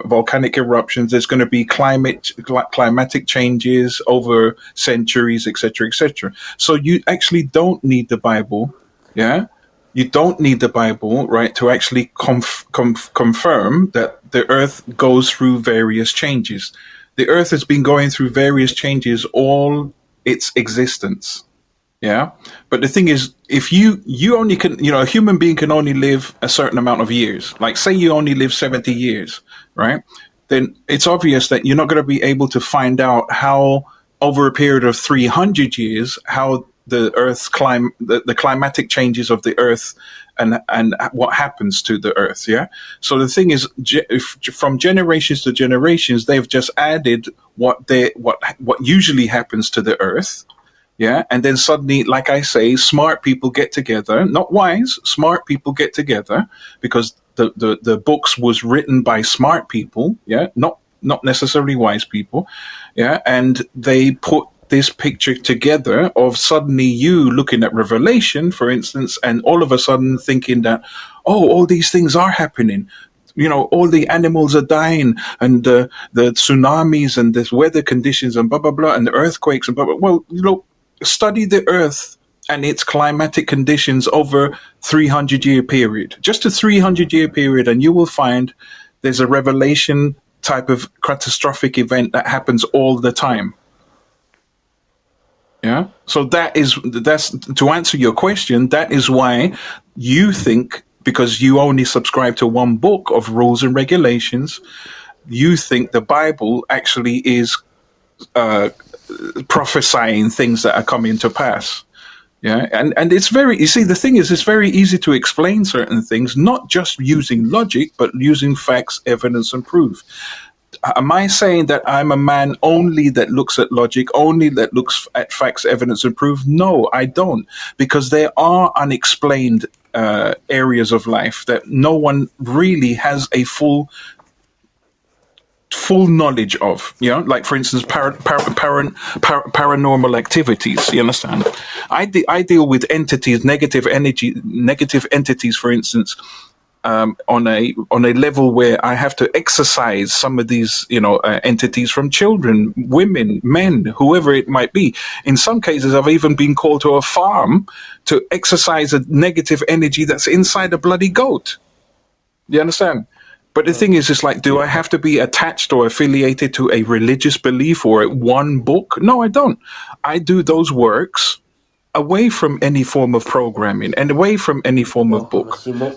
volcanic eruptions, there's going to be climatic changes over centuries, etc., etc. So you actually don't need the Bible, yeah. You don't need the Bible, right, to actually confirm that the Earth goes through various changes. The Earth has been going through various changes all its existence. Yeah. But the thing is, if you only can, a human being can only live a certain amount of years. Like say you only live 70 years, right? Then it's obvious that you're not going to be able to find out how over a period of 300 years how the earth's the climatic changes of the earth and what happens to the earth. Yeah. So the thing is, from generations to generations, they've just added what usually happens to the earth, yeah. And then suddenly, like I say, smart people get together, not wise, smart people get together because the books was written by smart people, yeah, not necessarily wise people, yeah. And they put this picture together of suddenly you looking at Revelation, for instance, and all of a sudden thinking that, oh, all these things are happening. All the animals are dying, and the tsunamis and the weather conditions and blah blah blah, and the earthquakes and blah blah. Well, study the Earth and its climatic conditions over 300-year period, just a 300-year period, and you will find there's a revelation type of catastrophic event that happens all the time. Yeah. So that's to answer your question. That is why you think, because you only subscribe to one book of rules and regulations, you think the Bible actually is uh, prophesying things that are coming to pass. Yeah, and it's very, you see, the thing is, it's very easy to explain certain things, not just using logic, but using facts, evidence, and proof. Am I saying that I'm a man only that looks at logic, only that looks at facts, evidence, and proof? No, I don't, because there are unexplained areas of life that no one really has a full knowledge of, you know, like for instance paranormal activities, you understand. I deal with entities, negative entities, for instance, on a level where I have to exercise some of these, entities from children, women, men, whoever it might be. In some cases, I've even been called to a farm to exercise a negative energy that's inside a bloody goat. You understand? But the thing is, it's like, do I have to be attached or affiliated to a religious belief or one book? No, I don't. I do those works away from any form of programming and away from any form of Oh, book. Massimo.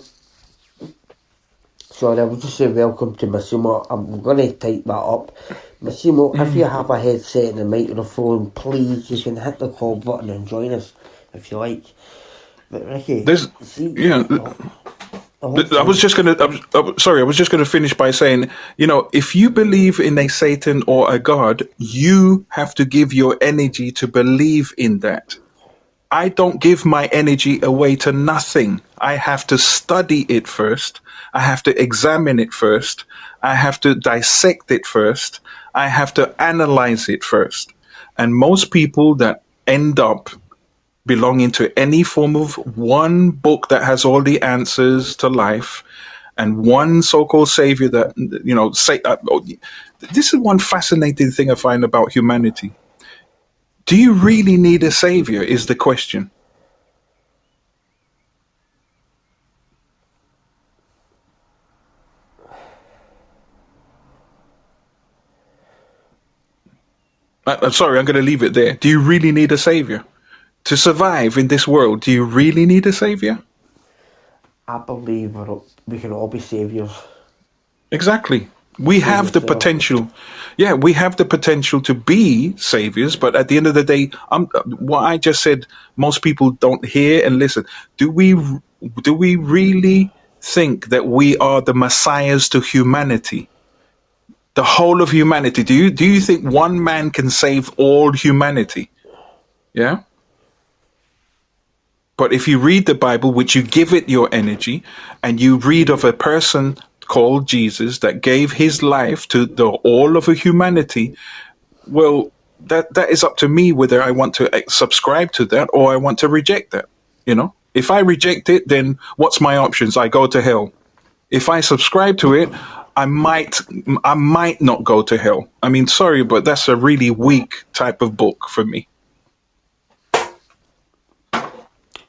Sorry, I was just saying welcome to Massimo. I'm going to type that up. Massimo, if you have a headset and a microphone, please, you can hit the call button and join us if you like. But Ricky, There's, see, yeah, the whole I was thing. just gonna. Sorry, I was just gonna finish by saying, if you believe in a Satan or a God, you have to give your energy to believe in that. I don't give my energy away to nothing. I have to study it first. I have to examine it first. I have to dissect it first. I have to analyze it first. And most people that end up belonging to any form of one book that has all the answers to life and one so-called savior that, say, this is one fascinating thing I find about humanity. Do you really need a savior is the question. I'm sorry, I'm going to leave it there. Do you really need a savior to survive in this world? Do you really need a savior? I believe we can all be saviours. Exactly. We Save have the yourself. potential. Yeah, we have the potential to be saviors, but at the end of the day, what I just said, most people don't hear and listen. Do we really think that we are the messiahs to humanity? The whole of humanity. Do you think one man can save all humanity? Yeah? But if you read the Bible, which you give it your energy, and you read of a person called Jesus that gave his life to the all of humanity, well, that is up to me whether I want to subscribe to that or I want to reject that. If I reject it, then what's my options? I go to hell. If I subscribe to it, I might I might not go to hell. I mean, sorry, but that's a really weak type of book for me.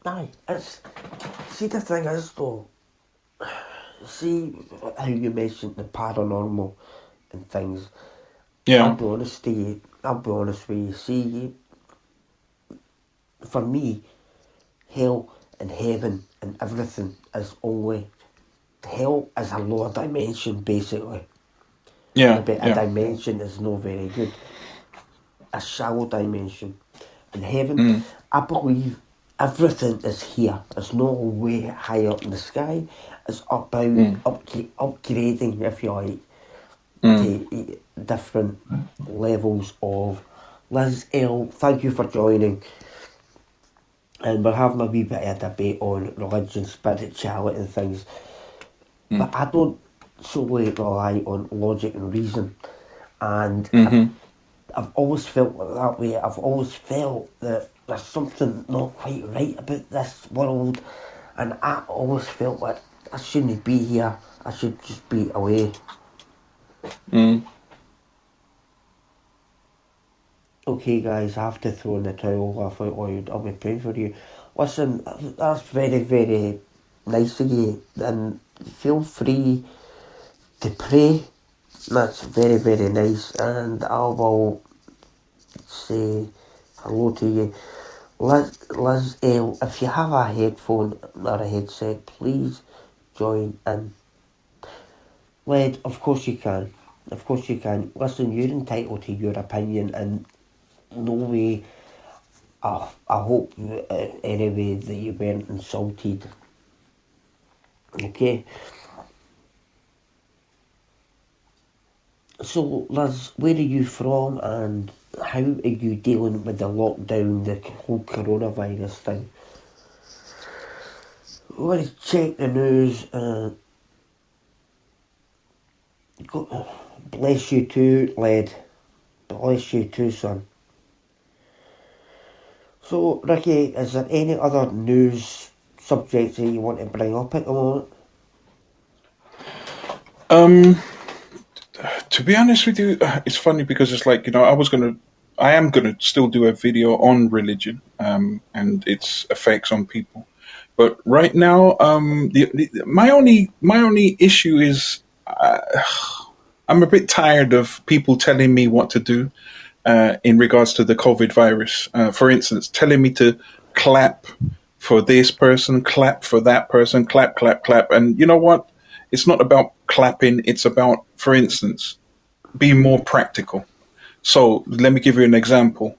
Aye, it's. See, the thing is, though, see how you mentioned the paranormal and things. Yeah. I'll be honest with you. See, for me, hell and heaven and everything is only. Hell is a lower dimension, basically. Yeah. Maybe a Yeah. dimension is not very good. A shallow dimension. In heaven, Mm, I believe everything is here. It's not way high up in the sky. It's about mm, upgrading, if you like, mm. to different levels of. Liz L, thank you for joining. And we're having a wee bit of a debate on religion, spirituality, and things. But I don't solely rely on logic and reason. And Mm-hmm. I've always felt that way. I've always felt that there's something not quite right about this world, and I always felt like I shouldn't be here. I should just be away. Mm. Okay, guys, I have to throw in the towel. I thought, I'll be praying for you. Listen, that's very, very nice of you, and feel free to pray. That's very, very nice, and I will say hello to you. Liz L, if you have a headphone or a headset, please join in. Led, of course you can. Of course you can. Listen, you're entitled to your opinion, and no way I hope anyway that you weren't insulted. Okay. So, Liz, where are you from and how are you dealing with the lockdown, the whole coronavirus thing? Let's check the news. Bless you too, lad. Bless you too, son. So, Ricky, is there any other news subjects that you want to bring up at the moment? Um, to be honest with you, it's funny because it's like, I am gonna still do a video on religion, and its effects on people. But right now, my only issue is, I'm a bit tired of people telling me what to do in regards to the COVID virus. For instance, telling me to clap for this person, clap for that person, clap, clap, clap. And you know what? It's not about clapping. It's about, for instance, being more practical. So let me give you an example.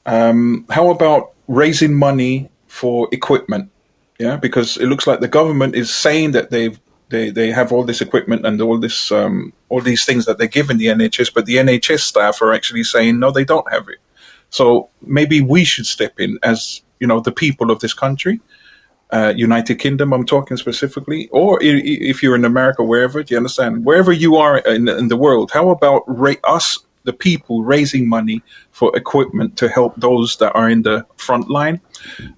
How about raising money for equipment? Yeah, because it looks like the government is saying that they have all this equipment and all these things that they're giving the NHS, but the NHS staff are actually saying no, they don't have it. So maybe we should step in as the people of this country, United Kingdom. I'm talking specifically, or if you're in America, wherever. Do you understand? Wherever you are in the world, how about us, the people, raising money for equipment to help those that are in the front line,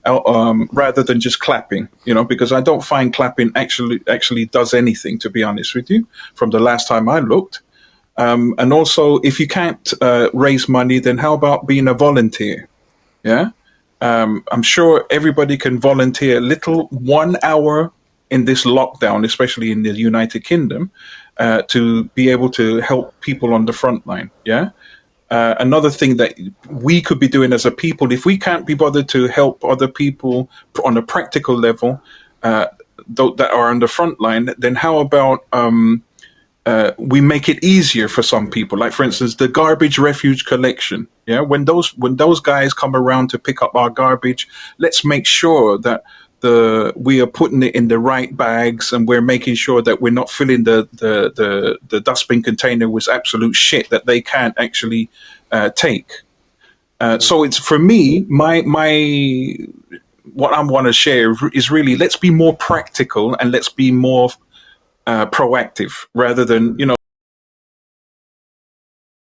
rather than just clapping? Because I don't find clapping actually does anything. To be honest with you, from the last time I looked. And also, if you can't raise money, then how about being a volunteer? Yeah. I'm sure everybody can volunteer a little 1 hour in this lockdown, especially in the United Kingdom, to be able to help people on the front line. Yeah. Another thing that we could be doing as a people, if we can't be bothered to help other people on a practical level, that are on the front line, then how about we make it easier for some people? Like, for instance, the garbage refuge collection. Yeah, when those guys come around to pick up our garbage, let's make sure that we are putting it in the right bags, and we're making sure that we're not filling the dustbin container with absolute shit that they can't actually take. So it's, for me, my what I want to share is really, let's be more practical and let's be more proactive rather than